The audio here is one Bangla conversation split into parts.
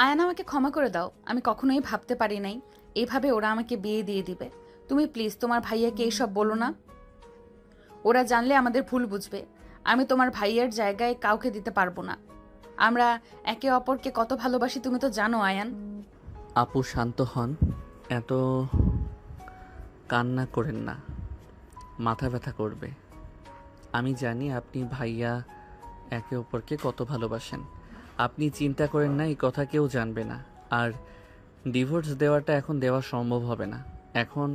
আয়ান আমাকে ক্ষমা করে দাও, আমি কখনোই ভাবতে পারি নাই এভাবে ওরা আমাকে বিয়ে দিয়ে দিবে। তুমি প্লিজ তোমার ভাইয়াকে এইসব বলো না, ওরা জানলে আমাদের ভুল বুঝবে। আমি তোমার ভাইয়ার জায়গায় কাউকে দিতে পারবো না। আমরা একে অপরকে কত ভালোবাসি তুমি তো জানো আয়ান। আপু শান্ত হন, এত কান্না করেন না, মাথা ব্যথা করবে। আমি জানি আপনি ভাইয়া একে অপরকে কত ভালোবাসেন। আপনি চিন্তা করেন না, এই কথা কেউ জানবে না। আর ডিভোর্স দেওয়াটা এখন দেওয়া সম্ভব হবে না। এখন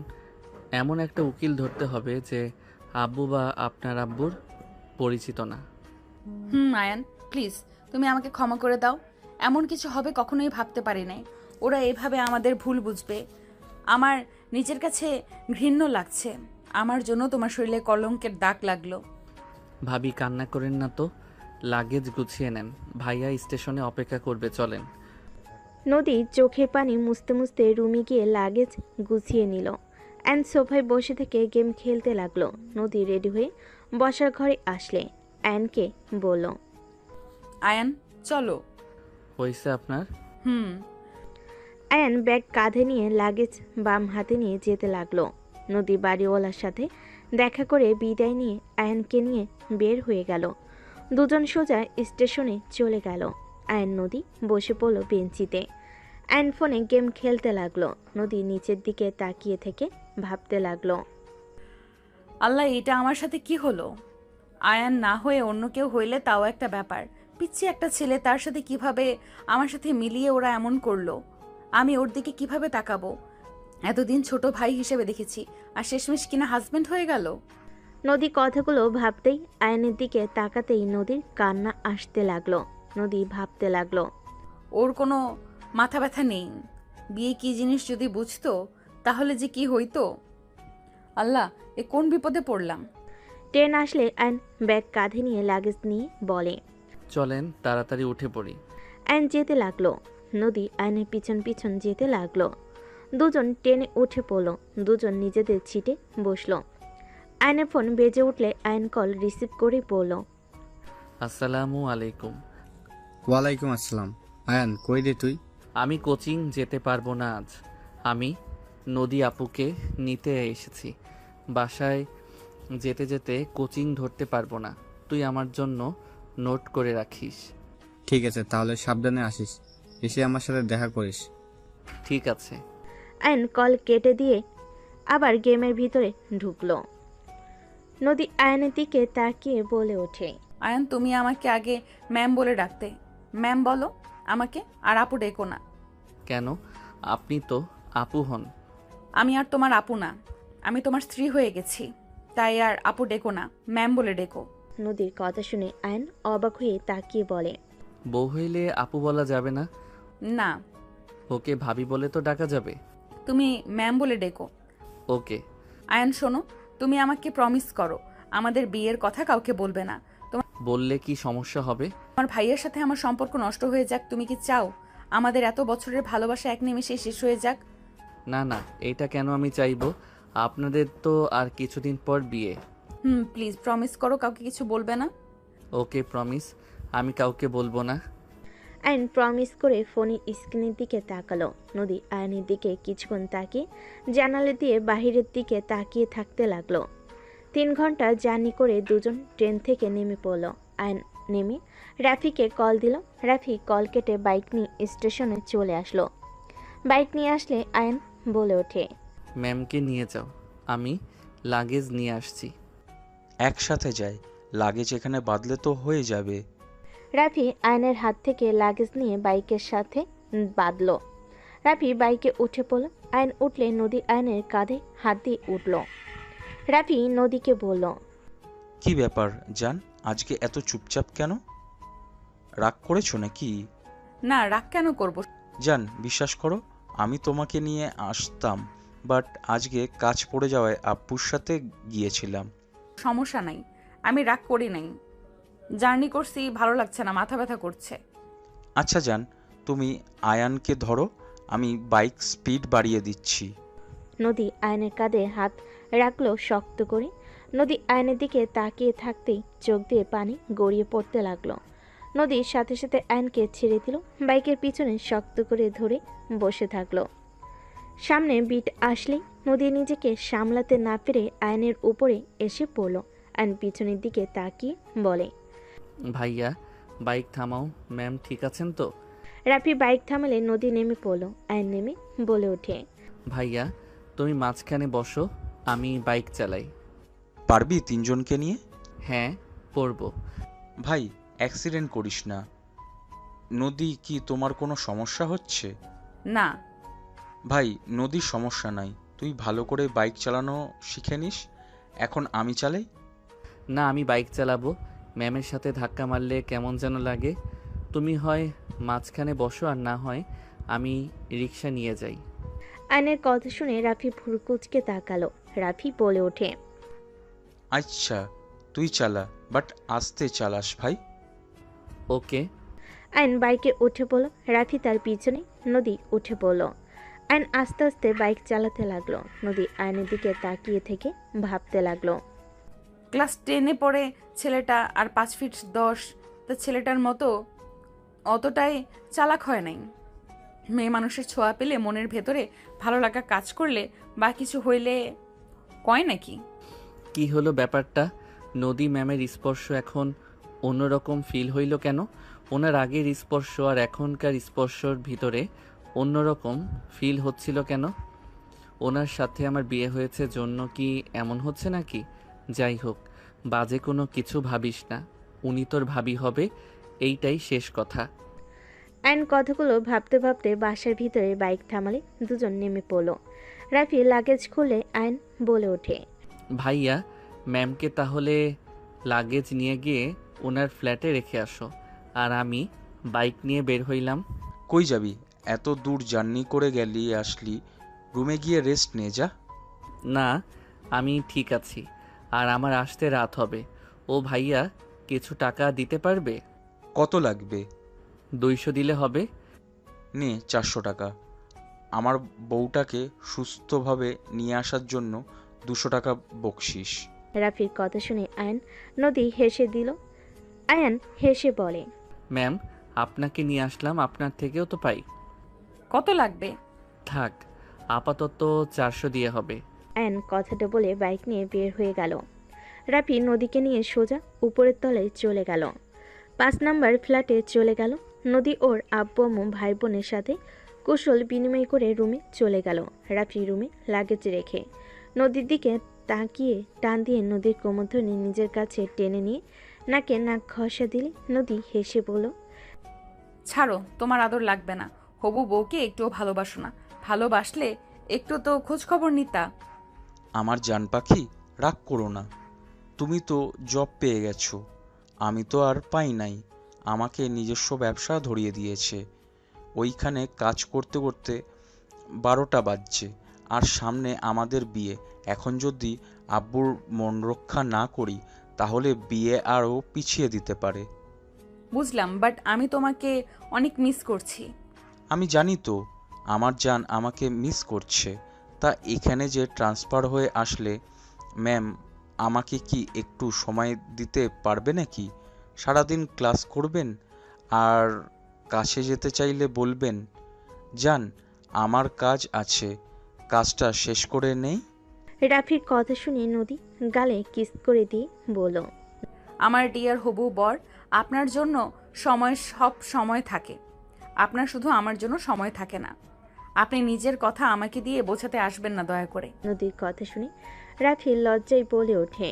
এমন একটা উকিল ধরতে হবে যে আব্বু বা আপনার আব্বুর পরিচিত না। আয়ান প্লিজ তুমি আমাকে ক্ষমা করে দাও। এমন কিছু হবে কখনোই ভাবতে পারি নাই। ওরা এভাবে আমাদের ভুল বুঝবে। আমার নিজের কাছে ঘৃণ্য লাগছে। আমার জন্য তোমার শরীরে কলঙ্কের দাগ লাগলো। ভাবি কান্না করেন না তো, লাগেজ গুছিয়ে নেন, ভাইয়া স্টেশনে অপেক্ষা করবে, চলেন। নদী চোখের পানি মুছতে মুছতে রুমে গিয়ে লাগেজ গুছিয়ে নিল। অ্যান্ড সোফায় বসে থেকে গেম খেলতে লাগলো। নদী রেডি হয়ে বসার ঘরে আসলে অ্যানকে বলল, আয়ান চলো। হয়েছে আপনার? হুম। অ্যান ব্যাগ কাঁধে নিয়ে লাগেজ বাম হাতে নিয়ে যেতে লাগলো। নদী বাড়িওয়ালার সাথে দেখা করে বিদায় নিয়ে অ্যানকে নিয়ে বের হয়ে গেল। দুজন সোজা স্টেশনে চলে গেল। অ্যান নদী বসে পড়ল বেঞ্চিতে। অ্যান ফোনে গেম খেলতে লাগলো। নদী নিচের দিকে তাকিয়ে থেকে ভাবতে লাগলো, আল্লাহ, এটা আমার সাথে কি হলো? আয়ান না হয়ে অন্য কেউ হইলে তাও একটা ব্যাপার, পিচ্ছি একটা ছেলে, তার সাথে কিভাবে আমার সাথে মিলিয়ে ওরা এমন করলো? আমি ওর দিকে কিভাবে তাকাবো? এতদিন ছোট ভাই হিসেবে দেখেছি, আর শেষমেশ কিনা হাজবেন্ড হয়ে গেল। নদী কথাগুলো ভাবতেই আয়নের দিকে তাকাতেই নদীর কান্না আসতে লাগলো। নদী ভাবতে লাগলো, ওর কোনো মাথা ব্যথা নেই। বিয়ে কি জিনিস যদি বুঝতো তাহলে যে কি হইতো। আল্লাহ, এ কোন বিপদে পড়লাম। ট্রেন আসলে আয়ন ব্যাগ কাঁধে নিয়ে লাগেজ নিয়ে বলে, চলেন তাড়াতাড়ি উঠে পড়ি। আয়ন যেতে লাগলো। নদী আয়নের পিছন পিছন যেতে লাগলো। দুজন ট্রেনে উঠে পড়লো। দুজন নিজেদের সিটে বসলো। আয়নের ফোন বেজে উঠলে আয়ন কল রিসিভ করে পড়ল, আসসালামু আলাইকুম। ওয়ালাইকুম আসসালাম। আয়ান কই রে তুই? আমি কোচিং যেতে পারবো না আজ। আমি নদী আপুকে নিতে এসেছি। বাসায় যেতে যেতে কোচিং ধরতে পারবো না। তুই আমার জন্য নোট করে রাখিস। ঠিক আছে, তাহলে সাবধানে আসিস, এসে আমার সাথে দেখা করিস। ঠিক আছে। আয়ন কল কেটে দিয়ে আবার গেমের ভিতরে ঢুকলো। নদী আয়নের দিকে তাকিয়ে বলে ওঠে, আয়ান, তুমি আমাকে আগে ম্যাম বলে ডাকতে। ম্যাম বলো আমাকে, আর আপু ডেকো না। কেন? আপনি তো আপু হন। আমি আর তোমার আপু না, আমি তোমার স্ত্রী হয়ে গেছি। তাই আর আপু ডেকো না, ম্যাম বলে ডেকো। নদীর কথা শুনে আয়ন অবাক হয়ে তাকিয়ে বলে, বউ হইলে আপু বলা যাবে না? না, ওকে ভাবি বলে তো ডাকা যাবে। তুমি ম্যাম বলে ডেকো। ওকে। আয়ান শোনো, তুমি আমাকে প্রমিস করো আমাদের বিয়ের কথা কাউকে বলবে না। বললে কি সমস্যা হবে? তোমার ভাইয়ের সাথে আমার সম্পর্ক নষ্ট হয়ে যাক, তুমি কি চাও আমাদের এত বছরের ভালোবাসা এক নিমেষে শেষ হয়ে যাক? না না, এটা কেন আমি চাইবো? আপনাদের তো আর কিছুদিন পর বিয়ে। প্লিজ প্রমিস করো কাউকে কিছু বলবে না। ওকে প্রমিস, আমি কাউকে বলবো না। আয়ন প্রমিস করে ফোনের স্ক্রিনের দিকে তাকালো। নদী আয়নের দিকে কিছুক্ষণ তাকিয়ে জানালা দিয়ে বাহিরের দিকে তাকিয়ে থাকতে লাগলো। 3 ঘন্টা জার্নি করে দুজন ট্রেন থেকে নেমে পড়ল। আয়ন নেমে রাফিকে কল দিল। রাফি কল কেটে বাইক নিয়ে স্টেশনে চলে আসলো। বাইক নিয়ে আসলে আয়ন বলে ওঠে, ম্যামকে নিয়ে যাও, আমি লাগেজ নিয়ে আসছি। একসাথে যাই, লাগেজ এখানে বাদলে তো হয়ে যাবে। রাফি আয়নের হাত থেকে লাগেজ নিয়ে বাইকের সাথে বাঁধল। রাফি বাইকে উঠে পড়ল। আয়ন উঠলে নদী আয়নের কাঁধে হাত দিয়ে উঠল। রাফি নদীকে বলল, কি ব্যাপার জান, আজকে এত চুপচাপ কেন? রাগ করেছো নাকি? না, রাগ কেন করব? জান বিশ্বাস করো, আমি তোমাকে নিয়ে আসতাম, বাট আজকে কাজ পড়ে যাওয়ায় আব্বুর সাথে গিয়েছিলাম। সমস্যা নাই, আমি রাগ করি নাই। জার্নি করছি, ভালো লাগছে না, মাথা ব্যথা করছে। আচ্ছা জান, তুমি আয়ানকে ধরো, আমি বাইক স্পিড বাড়িয়ে দিচ্ছি। নদী আয়নের কাঁধে হাত রাখলো শক্ত করে। নদী আয়নের দিকে তাকিয়ে থাকতেই চোখ দিয়ে পানি গড়িয়ে পড়তে লাগলো। নদীর সাথে সাথে আয়নকে ছেড়ে দিল, বাইকের পিছনে শক্ত করে ধরে বসে থাকলো। সামনে বিট আসলেই নদী নিজেকে সামলাতে না পেরে আয়নের উপরে এসে পড়ল। আয়ন পিছনের দিকে তাকিয়ে বলে, ভাইয়া বাইক থামাও। ম্যাম ঠিক আছেন তো? রাফি বাইক থামালে নদী নেমে পড়ল। আয়ন নেমে বলে ওঠে, ভাইয়া তুমি মাঝখানে বসো, আমি বাইক চালাই। পারবি তিনজনকে নিয়ে? হ্যাঁ পড়বো। ভাই অ্যাক্সিডেন্ট করিস না। নদী, কি তোমার কোনো সমস্যা হচ্ছে? না। ভাই নদীর সমস্যা নাই, তুই ভালো করে বাইক চালানো শিখে নিস। এখন আমি চালাই। না আমি বাইক চালাবো। ম্যামের সাথে ধাক্কা মারলে কেমন যেন লাগে। তুমি হয় মাঝখানে বসো, আর না হয় আমি রিক্সা নিয়ে যাই। আয়নের কথা শুনে রাফি ভুরকুচকে তাকালো। রাফি বলে ওঠে, আচ্ছা তুই চালা, বাট আস্তে চালাস ভাই। ওকে। আয়ন বাইকে উঠে পড়ল। রাফি তার পিছনে, নদী উঠে পড়ল। আয়ন আস্তে আস্তে বাইক চালাতে লাগলো। নদী আয়নের দিকে তাকিয়ে থেকে ভাবতে লাগলো। ক্লাস 10-এ পড়ে ছেলেটা, আর 5 ফিট 10, তা ছেলেটার মতো অতটাই চালাক হয় নাই। মেয়ে মানুষের ছোঁয়া পেলে, মনের ভেতরে ভালো লাগা কাজ করলে বা কিছু হইলে কয় নাকি? কি হলো ব্যাপারটা? নদী ম্যামের স্পর্শ এখন অন্যরকম ফিল হইল কেন? ওনার আগের স্পর্শ আর এখনকার স্পর্শর ভিতরে অন্যরকম ফিল হচ্ছিল কেন? ওনার সাথে আমার বিয়ে হয়েছে জন্য কি এমন হচ্ছে নাকি? যাই হোক, বাজে কোনো কিছু ভাবিস না। উনি তোর ভাবি হবে, এইটাই শেষ কথা। আয়ন কথাগুলো ভাবতে ভাবতে বাসার ভিতরে বাইক থামালে দুজন নেমে পড়ল। রাফি লাগেজ খুলে আয়ন বলে ওঠে, ভাইয়া ম্যামকে তাহলে লাগেজ নিয়ে গিয়ে ওনার ফ্ল্যাটে রেখে আসো, আর আমি বাইক নিয়ে বের হইলাম। কই যাবি? এত দূর জার্নি করে গেলি, আসলি, রুমে গিয়ে রেস্ট নে যা। না আমি ঠিক আছি, আর আমার আসতে রাত হবে। ও ভাইয়া কিছু টাকা দিতে পারবে? কত লাগবে? 200 দিলে হবে। নে 400 টাকা। আমার বউটাকে সুস্থভাবে নিয়ে আসার জন্য 200 টাকা বকশিস। রাফির কথা শুনে আয়ন নদী হেসে দিল। আয়ন হেসে বলে, ম্যাম আপনাকে নিয়ে আসলাম, আপনার থেকেও তো পাই। কত লাগবে? থাক, আপাতত 400 দিয়ে হবে। আয়ন কথাটা বলে বাইক নিয়ে বের হয়ে গেল। রাফি নদীকে নিয়ে সোজা উপরের তলায় চলে গেল। 5 নাম্বার ফ্ল্যাটে চলে গেল। নদী ওর আব্বু আম্মু ভাই বোনের সাথে কুশল বিনিময় করে রুমে চলে গেল। রাফি রুমে লাগেজ রেখে নদীর দিকে তাকিয়ে টান দিয়ে নদীর কোমরধনি নিজের কাছে টেনে নিয়ে নাকে নাক ঘষা দিলে নদী হেসে বলল, ছাড়ো, তোমার আদর লাগবে না। হবু বউকে একটুও ভালোবাসো না। ভালোবাসলে একটু তো খোঁজ খবর নিতা। আমার জান পাখি, রাগ করো না। তুমি তো জব পেয়ে গেছো, আমি তো আর পাই নাই। আমাকে নিজস্ব ব্যবসা ধরিয়ে দিয়েছে। ওইখানে কাজ করতে করতে 12টা বাজছে, আর সামনে আমাদের বিয়ে। এখন যদি আব্বুর মন রক্ষা না করি, তাহলে বিয়ে আরও পিছিয়ে দিতে পারে। বুঝলাম, বাট আমি তোমাকে অনেক মিস করছি। আমি জানি তো আমার জান আমাকে মিস করছে। তা এখানে যে ট্রান্সফার হয়ে আসলে, ম্যাম আমাকে কি একটু সময় দিতে পারবে নাকি? সারাদিন ক্লাস করবেন, আর কাছে যেতে চাইলে বলবেন। জান আমার কাজ আছে, কাজটা শেষ করে নেই। রাফির কথা শুনে নদী গালে কিস করে দিয়ে বলল, আমার ডিয়ার হবু বর, আপনার জন্য সময় সব সময় থাকে। আপনার শুধু আমার জন্য সময় থাকে না। আপনি নিজের কথা আমাকে দিয়ে বোঝাতে আসবেন না দয়া করে। নদীর কথা শুনে রাফি লজ্জায় বলে ওঠে,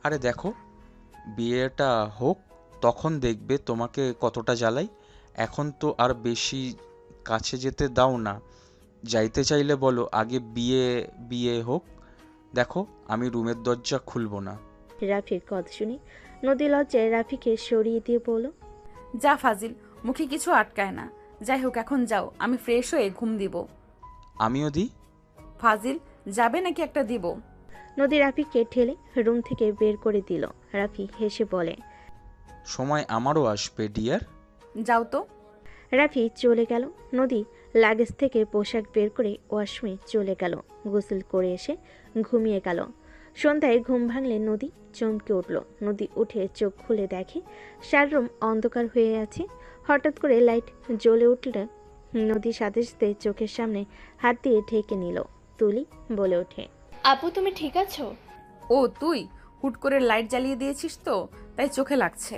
আরে দেখো, বিয়েটা হোক, তখন দেখবে তোমাকে কতটা জ্বালাই। এখন তো আর বেশি কাছে যেতে দাও না। যাইতে চাইলে বলো, আগে বিয়ে বিয়ে হোক। দেখো আমি রুমের দরজা খুলবো না। রাফির কথা শুনে নদী লজ্জায় রাফিকে সরিয়ে দিয়ে বলল, যা ফাজিল, মুখে কিছু আটকায় না। যাই হোক এখন যাও, আমি ফ্রেশ হয়ে ঘুম দিব। আমিও দিই। ফাজিল, যাবে নাকি একটা দিব? নদী রাফিকে ঠেলে রুম থেকে বের করে দিল। রাফি হেসে বলে, সময় আমারও আসবে ডিয়ার। যাও তো। রাফি চলে গেল। নদী লাগেজ থেকে পোশাক বের করে ওয়াশরুমে চলে গেল। গোসল করে এসে ঘুমিয়ে গেল। সন্ধ্যায় ঘুম ভাঙলে নদী চমকে উঠল। নদী উঠে চোখ খুলে দেখে সারা রুম অন্ধকার হয়ে আছে। হঠাৎ করে লাইট জ্বলে উঠল। নদীর সাথে সাথে চোখের সামনে হাত দিয়ে ঢেকে নিল। তুলি বলে ওঠে, আপু তুমি ঠিক আছো? ও তুই হুট করে লাইট জ্বালিয়ে দিয়েছিস তো, তাই চোখে লাগছে।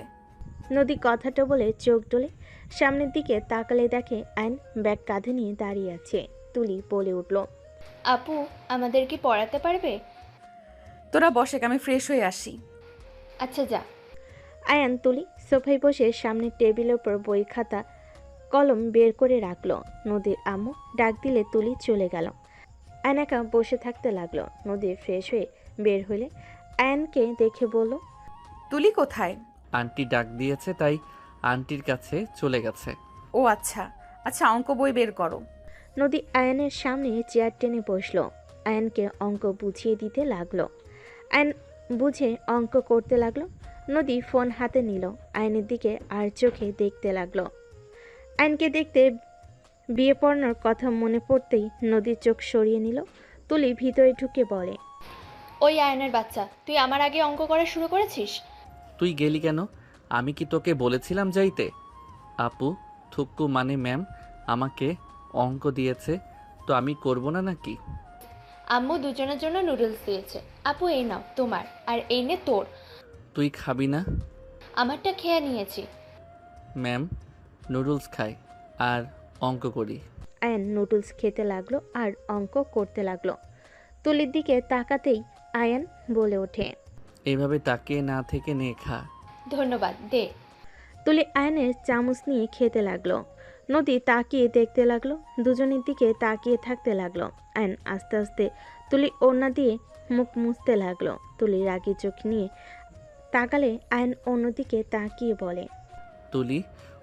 নদী কথাটা বলে চোখ ডলে সামনের দিকে তাকালে দেখে আয়ন ব্যাগ কাঁধে নিয়ে দাঁড়িয়ে আছে। তুলি বলে উঠল, আপু আমাদের কি পড়াতে পারবে? তোরা বসে, আমি ফ্রেশ হয়ে আসি। আচ্ছা যা। আয়ান তুলি সোফায় বসে সামনের টেবিলের উপর বই খাতা কলম বের করে রাখলো। নদীর আম্মু ডাক দিলে তুলি চলে গেল। আয়ন একা বসে থাকতে লাগলো। নদী ফ্রেশ হয়ে বের হলে আয়নকে দেখে বলল, তুলি কোথায়? আন্টি ডাক দিয়েছে, তাই আন্টির কাছে চলে গেছে। ও আচ্ছা আচ্ছা, অঙ্ক বই বের করো। নদী আয়নের সামনে চেয়ার টেনে বসলো। আয়নকে অঙ্ক বুঝিয়ে দিতে লাগলো। আয়ন বুঝে অঙ্ক করতে লাগলো। নদী ফোন হাতে নিল, আয়নের দিকে আর চোখে দেখতে লাগলো। আয়নকে দেখতে বিয়ে পড়ানোর কথা মনে পড়তেই নদীর চোখ সরিয়ে নিল। তুলি ভিতরে ঢুকে বলে, ওই আয়নের বাচ্চা, তুই আমার আগে অঙ্ক করা শুরু করেছিস? তুই গেলি কেন? আমি কি তোকে বলেছিলাম যাইতে? আপু থুক্কু মানে ম্যাম আমাকে অঙ্ক দিয়েছে, তো আমি করব না নাকি? আম্মু দুজনের জন্য নুডলস দিয়েছে। আপু এই নাও তোমার, আর এই নে তোর। তুই খাবি না? আমারটা খেয়ে নিয়েছি। ম্যাম নুডলস খাই আর অঙ্ক করি। আয়ন নুডলস খেতে লাগলো আর অঙ্ক করতে লাগলো। তুলির দিকে তাকাতেই আয়ন বলে ওঠে, এইভাবে তাকিয়ে না থেকে নে খা। ধন্যবাদ, দে। তুলি আয়নের চামচ নিয়ে খেতে লাগলো। নদী তাকিয়ে দেখতে লাগলো। দুজনের দিকে তাকিয়ে থাকতে লাগলো। আয়ন আস্তে আস্তে তুলি ওড়না দিয়ে মুখ মুছতে লাগলো। তুলি রাগি চোখ নিয়ে তাকালে আয়ন অন্যদিকে তাকিয়ে বলে, তুলি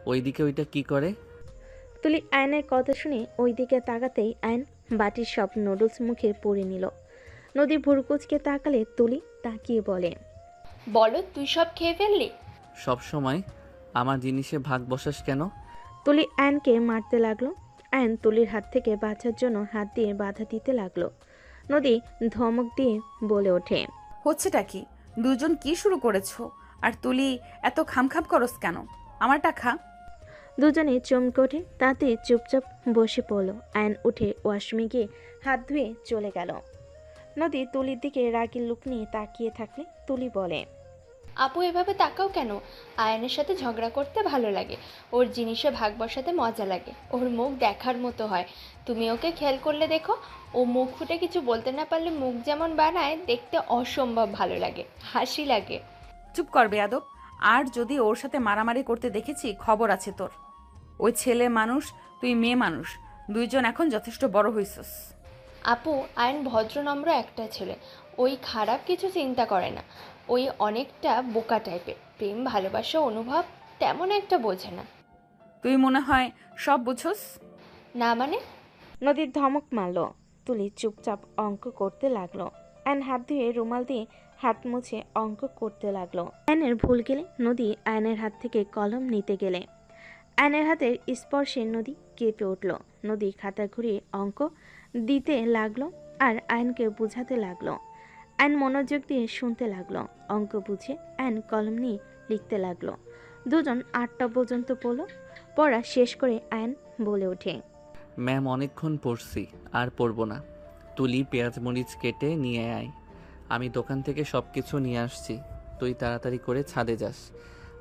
ওইদিকে ওইটা কি করে? তুলি আয়নের কথা শুনে ওই দিকে তাকাতেই আয়ন বাটির সব নুডলস মুখে পুরে নিল। নদী ভুরকুচকে তাকালে তুলি তাকিয়ে বলে, বলো তুই সব খেয়ে ফেললি? সব সময় আমার জিনিসে ভাগ বসাস কেন? তুলি আয়নকে মারতে লাগলো। আয়ন তুলির হাত থেকে বাঁচার জন্য হাত দিয়ে বাধা দিতে লাগলো। নদী ধমক দিয়ে বলে ওঠে, হচ্ছেটা কি? দুজন কি শুরু করেছো? আর তুলি এত খামখাম করস কেন? আমারটা খা। দুজনে চমকে ওঠে, তাতে চুপচাপ বসে পড়ল। আয়ন উঠে ওয়াশরুমে গিয়ে হাত ধুয়ে চলে গেল। নদী তুলির দিকে রাগি লুক নিয়ে তাকিয়ে থাকলে তুলি বলে, আপু এভাবে তাকাও কেন? আয়নের সাথে ঝগড়া করতে ভালো লাগে, ওর জিনিসে ভাগ বসাতে মজা লাগে, ওর মুখ দেখার মতো হয়। তুমি ওকে খেয়াল করলে দেখো, ও মুখ ফুটে কিছু বলতে না পারলে মুখ যেমন বানায়, দেখতে অসম্ভব ভালো লাগে, হাসি লাগে। চুপ কর বেয়াদব। আর যদি ওর সাথে মারামারি করতে দেখেছি, খবর আছে তোর। ওই ছেলে মানুষ, তুই মেয়ে মানুষ, দুইজন এখন যথেষ্ট বড় হইছস। আপু আয়ন ভদ্রনম্র একটা ছেলে, ওই খারাপ কিছু চিন্তা করে না। ওই অনেকটা বোকা টাইপের, প্রেম ভালোবাসা অনুভব তেমন একটা বোঝে না। তুই মনে হয় সব বুঝোস। না মানে? নদীর ধমক মারল। তুলি চুপচাপ অঙ্ক করতে লাগলো। আয়ন হাত ধুয়ে রুমাল দিয়ে হাত মুছে অঙ্ক করতে লাগলো। আয়নের ভুল গেলে নদী আয়নের হাত থেকে কলম নিতে গেলে আয়নের হাতের স্পর্শে নদী কেঁপে উঠল। নদী খাতা ঘুরিয়ে অঙ্ক দিতে লাগলো আর আয়নকে বুঝাতে লাগলো। আয়ন মনোযোগ দিয়ে শুনতে লাগলো। অঙ্ক বুঝে আয়ন কলম নিয়ে লিখতে লাগলো। দুজন 8টা পর্যন্ত পড়লো। পড়া শেষ করে আয়ন বলে ওঠে, ম্যাম অনেকক্ষণ পড়ছি, আর পড়বো না। তুলি পেঁয়াজ মরিচ কেটে নিয়ে আয়। আমি দোকান থেকে সব কিছু নিয়ে আসছি, তুই তাড়াতাড়ি করে ছাদে যাস।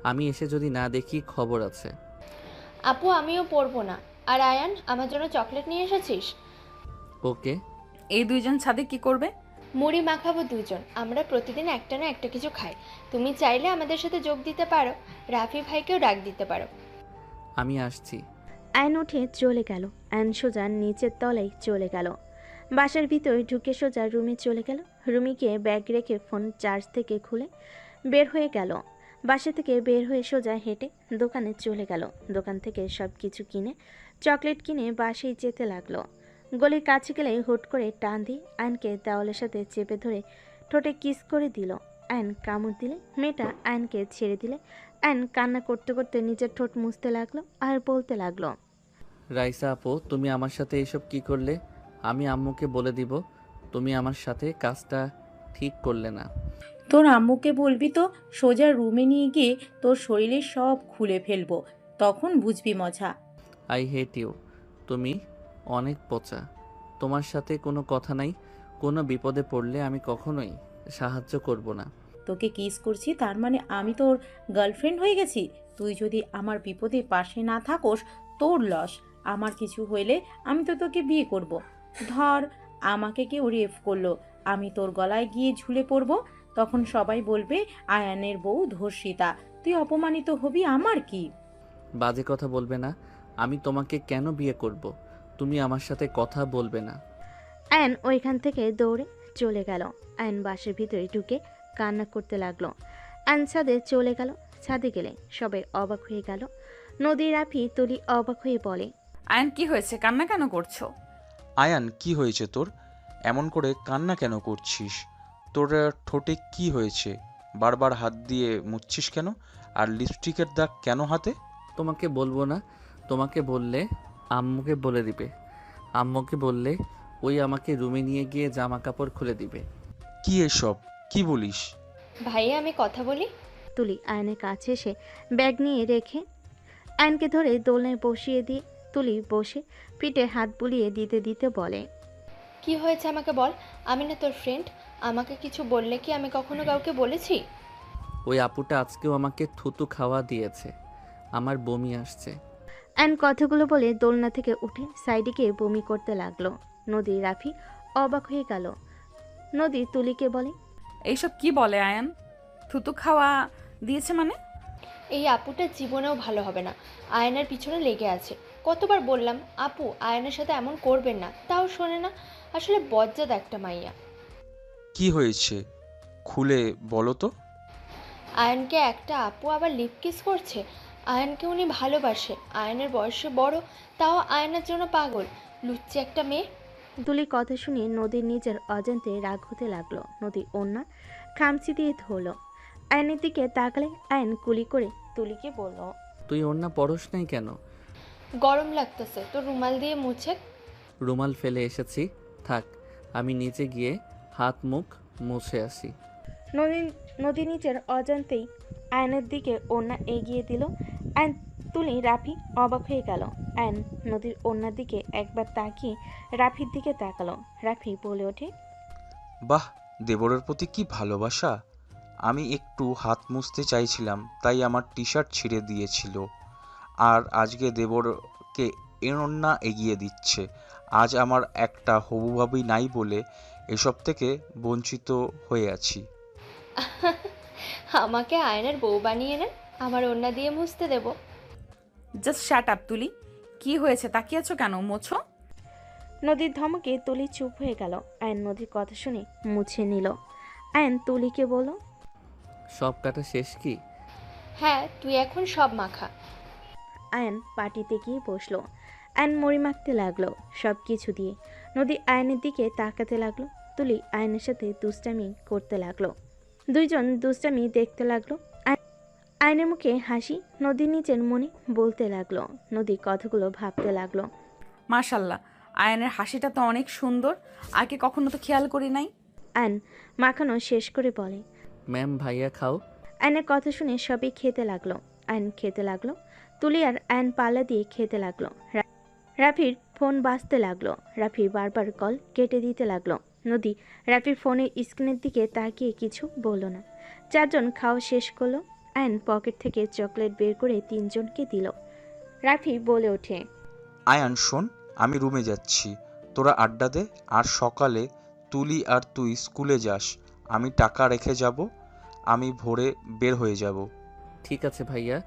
আমি এসে যদি না দেখি খবর আছে। আপু আমিও পড়বো না। আর আয়ান আমার জন্য চকলেট নিয়ে এসেছিস? ওকে। এই দুইজন ছাদে কি করবে? মুড়ি মাখাবো দুজন, আমরা প্রতিদিন একটা না একটা কিছু খাই। তুমি চাইলে আমাদের সাথে যোগ দিতে পারো, রাফি ভাইকেও ডাক দিতে পারো। আমি আসছি। আয়ন উঠে চলে গেল। আয়ন সোজা নিচের তলায় চলে গেল। বাসার ভিতরে ঢুকে সোজা রুমে চলে গেল। রুমে গিয়ে ব্যাগ রেখে ফোন চার্জ থেকে খুলে বের হয়ে গেল। বাসা থেকে বের হয়ে সোজা হেঁটে দোকানে চলে গেল। দোকান থেকে সব কিছু কিনে চকলেট কিনে বাসায় যেতে লাগলো। গলির কাছে গেলে হুট করে টান দিয়ে আয়নকে দেওয়ালের সাথে চেপে ধরে ঠোঁটে কিস করে দিল। আয়ন কামড় দিলে মেয়েটা আয়নকে ছেড়ে দিলে আয়ন কান্না করতে করতে নিজের ঠোঁট মুছতে লাগলো আর বলতে লাগলো, রাইসা আপু তুমি আমার সাথে এইসব কি করলে? আমি আম্মুকে বলে দিব তুমি আমার সাথে কাজটা ঠিক করলে না। তোর আম্মুকে বলবি তো সোজা রুমে নিয়ে গিয়ে তোর শরীরে সব খুলে ফেলবো, তখন বুঝবি মজা। I hate you. তুমি অনেক পচা। তোমার সাথে কোনো কথা নাই। কোনো বিপদে পড়লে আমি কখনোই সাহায্য করব না। তোকে কিস করছি তার মানে আমি তোর গার্লফ্রেন্ড হয়ে গেছি? তুই যদি আমার বিপদে পাশে না থাকোস তোর লস। আমার কিছু হইলে আমি তো তোকে বিয়ে করব। ধর আমাকে কেউ রেপ করলো, আমি তোর গলায় গিয়ে ঝুলে পড়বো, তখন সবাই বলবে আয়ানের বউ ধর্ষিতা। তুই অপমানিত হবি, আমার কি? বাজে কথা বলবে না। আমি তোমাকে কেন বিয়ে করব? তুমি আমার সাথে কথা বলবে না। আয়ন ওইখান থেকে দৌড়ে চলে গেল। আয়ন বাসের ভিতরে ঢুকে কান্না করতে লাগলো। আয়ন ছাদে চলে গেল। ছাদে গেলে সবাই অবাক হয়ে গেল। নদী, রাফি, তুলি অবাক হয়ে বলে, আয়ান কি হয়েছে, কান্না কেন করছো? আয়ান কি হয়েছে তোর? এমন করে কান্না কেন করছিস? তোর ঠোঁটে কি হয়েছে? বারবার হাত দিয়ে মুছছিস কেন? আর লিপস্টিকের দাগ কেন হাতে? তোমাকে বলবো না। তোমাকে বললে আম্মুকে বলে দিবে। আম্মুকে বললে ওই আমাকে রুমে নিয়ে গিয়ে জামা কাপড় খুলে দিবে। কি এসব কি বলিস? ভাইয়া আমি কথা বলি। তুলি আয়নের কাছে এসে ব্যাগ নিয়ে রেখে আয়নকে ধরে দোলনায় বসিয়ে দিয়ে তুলি বসে পিঠে হাত বুলিয়ে দিতে দিতে বলে, কি হয়েছে আমাকে বল। আমি না তোর ফ্রেন্ড, আমাকে কিছু বললে কি আমি কখনো কাউকে বলেছি? ওই আপুটা আজকেও আমাকে থুতু খাওয়া দিয়েছে। আমার বমি আসছে। আয়ন কথাগুলো বলে দোলনা থেকে উঠে সাইডে গিয়ে বমি করতে লাগলো। নদী, রাফি অবাক হয়ে গেল। নদী তুলিকে বলে, এইসব কি বলে আয়ান? থুতু খাওয়া দিয়েছে মানে? এই আপুটা জীবনেও ভালো হবে না, আয়নের পিছনে লেগে আছে। কতবার বললাম আপু আয়নের সাথে এমন করবেন না, তাও শোনে না। আসলে বজ্জাত একটা মাইয়া। কি হয়েছে খুলে বলো তো। আয়নকে একটা আপু আবার লিপ কিস করছে। আয়নকে উনি ভালোবাসে, আয়নের বয়সে বড়, তাও আয়নের জন্য পাগল। লুচ্চি একটা মেয়ে। তুলির কথা শুনে নদীর নিজের অজান্তে রাগ হতে লাগলো। নদী ওন্না খামচি দিয়ে ধরলো। আয়নের দিকে তাকালে আয়ন কুলি করে তুলিকে বলল, তুই ওর না পরশ নাই কেন? গরম লাগতেছে, তো রুমাল দিয়ে মুছে। রুমাল ফেলে এসেছি, থাক আমি নিচে গিয়ে হাত মুখ মুছে আসি। নদী নিজের অজান্তেই আয়নের দিকে ওড়না এগিয়ে দিল। আয়ন, তুলি, রাফি অবাক হয়ে গেল। আয়ন নদীর ওড়নার দিকে একবার তাকিয়ে রাফির দিকে তাকালো। রাফি বলে ওঠে, বাহ, দেবরের প্রতি কি ভালোবাসা। আমি একটু হাত মুছতে চাইছিলাম, তাই আমার টি শার্ট ছিঁড়ে দিয়েছিল। আর আজকে দেবরকে এড়না এগিয়ে দিচ্ছে। আজ আমার একটা হবু ভাবি নাই বলে এসব থেকে বঞ্চিত হয়ে আছি। আমাকে আয়নের বউ বানিয়ে নেন, আমার ওড়না দিয়ে মুছতে দেব। জাস্ট শ্যাট আপ তুলি। কি হয়েছে, তাকিয়ে আছো কেন? মোছো। নদীর ধমকে তুলি চুপ হয়ে গেল। আয়ন নদীর কথা শুনে মুছে নিল। আয়ন তুলিকে বলল, সব কাটা শেষ কি? হ্যাঁ, তুই এখন সব মাখা। আয়ন পার্টিতে গিয়ে বসলো। আয়ন মুড়ি মাখতে লাগলো সব কিছু দিয়ে। নদী আয়নের দিকে তাকাতে লাগলো। তুলি আয়নের সাথে দুষ্টামি করতে লাগলো। দুইজন দুষ্টামি দেখতে লাগলো। আয়নের মুখে হাসি। নদী নিজের মনে বলতে লাগলো। নদী কথাগুলো ভাবতে লাগলো। মাশাল্লাহ, আয়ানের হাসিটা তো অনেক সুন্দর, আগে কখনো তো খেয়াল করি নাই। আয়ন মাখানো শেষ করে বলে, ম্যাম ভাইয়া খাও। আয়নের কথা শুনে সবই খেতে লাগলো। আয়ন খেতে লাগলো। তুলি আর আয়ন পাল্লা দিয়ে খেতে লাগলো। রাফির ফোন বাজতে লাগলো। রাফি বারবার কল কেটে দিতে লাগলো। নদী রাফির ফোনের স্ক্রিনের দিকে তাকিয়ে কিছু বলল না। চারজন খাওয়া শেষ করলো। আয়ন পকেট থেকে চকলেট বের করে তিনজনকে দিল। রাফি বলে ওঠে, আয়ান শোন, আমি রুমে যাচ্ছি, তোরা আড্ডা দে। আর সকালে তুলি আর তুই স্কুলে যাস, আমি টাকা রেখে যাব। আমি ভোরে বের হয়ে যাব। ঠিক আছে ভাইয়া।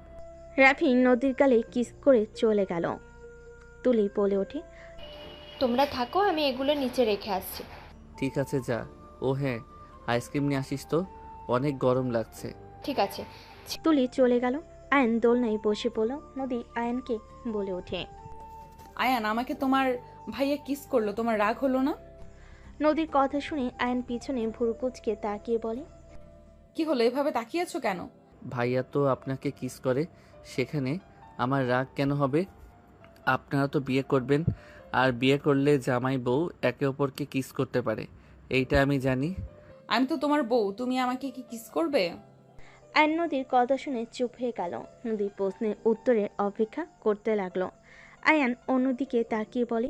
রাফি নদীর গালে কিস করে চলে গেল। তুলি বলে ওঠে, তোমরা থাকো, আমি এগুলো নিচে রেখে আসছি। ঠিক আছে যা। ও হ্যাঁ, আইসক্রিম নিয়ে আসিস তো, অনেক গরম লাগছে। ঠিক আছে। তুলি চলে গেল। আয়ন দোলনায় বসে পড়ল। নদী আয়নকে বলে ওঠে, আয়ান, আমাকে তোমার ভাইয়া কিস করলো, তোমার রাগ হলো না? নদীর কথা শুনে আয়ন পিছনে ভুরু কুচকে তাকিয়ে বলে, কি হলো, এভাবে তাকিয়ে আছো কেন? ভাইয়া তো আপনাকে কিস করে, সেখানে আমার রাগ কেন হবে? আপনারা তো বিয়ে করবেন, আর বিয়ে করলে জামাই বউ একে অপরকে কিস করতে পারে, এইটা আমি জানি। আমি তো তোমার বউ, তুমি আমাকে কি কিস করবে? আয়ন নদীর কথা শুনে চুপ হয়ে গেল। নদী প্রশ্নের উত্তরের অপেক্ষা করতে লাগলো। আয়ান অন্যদিকে তাকিয়ে বলে,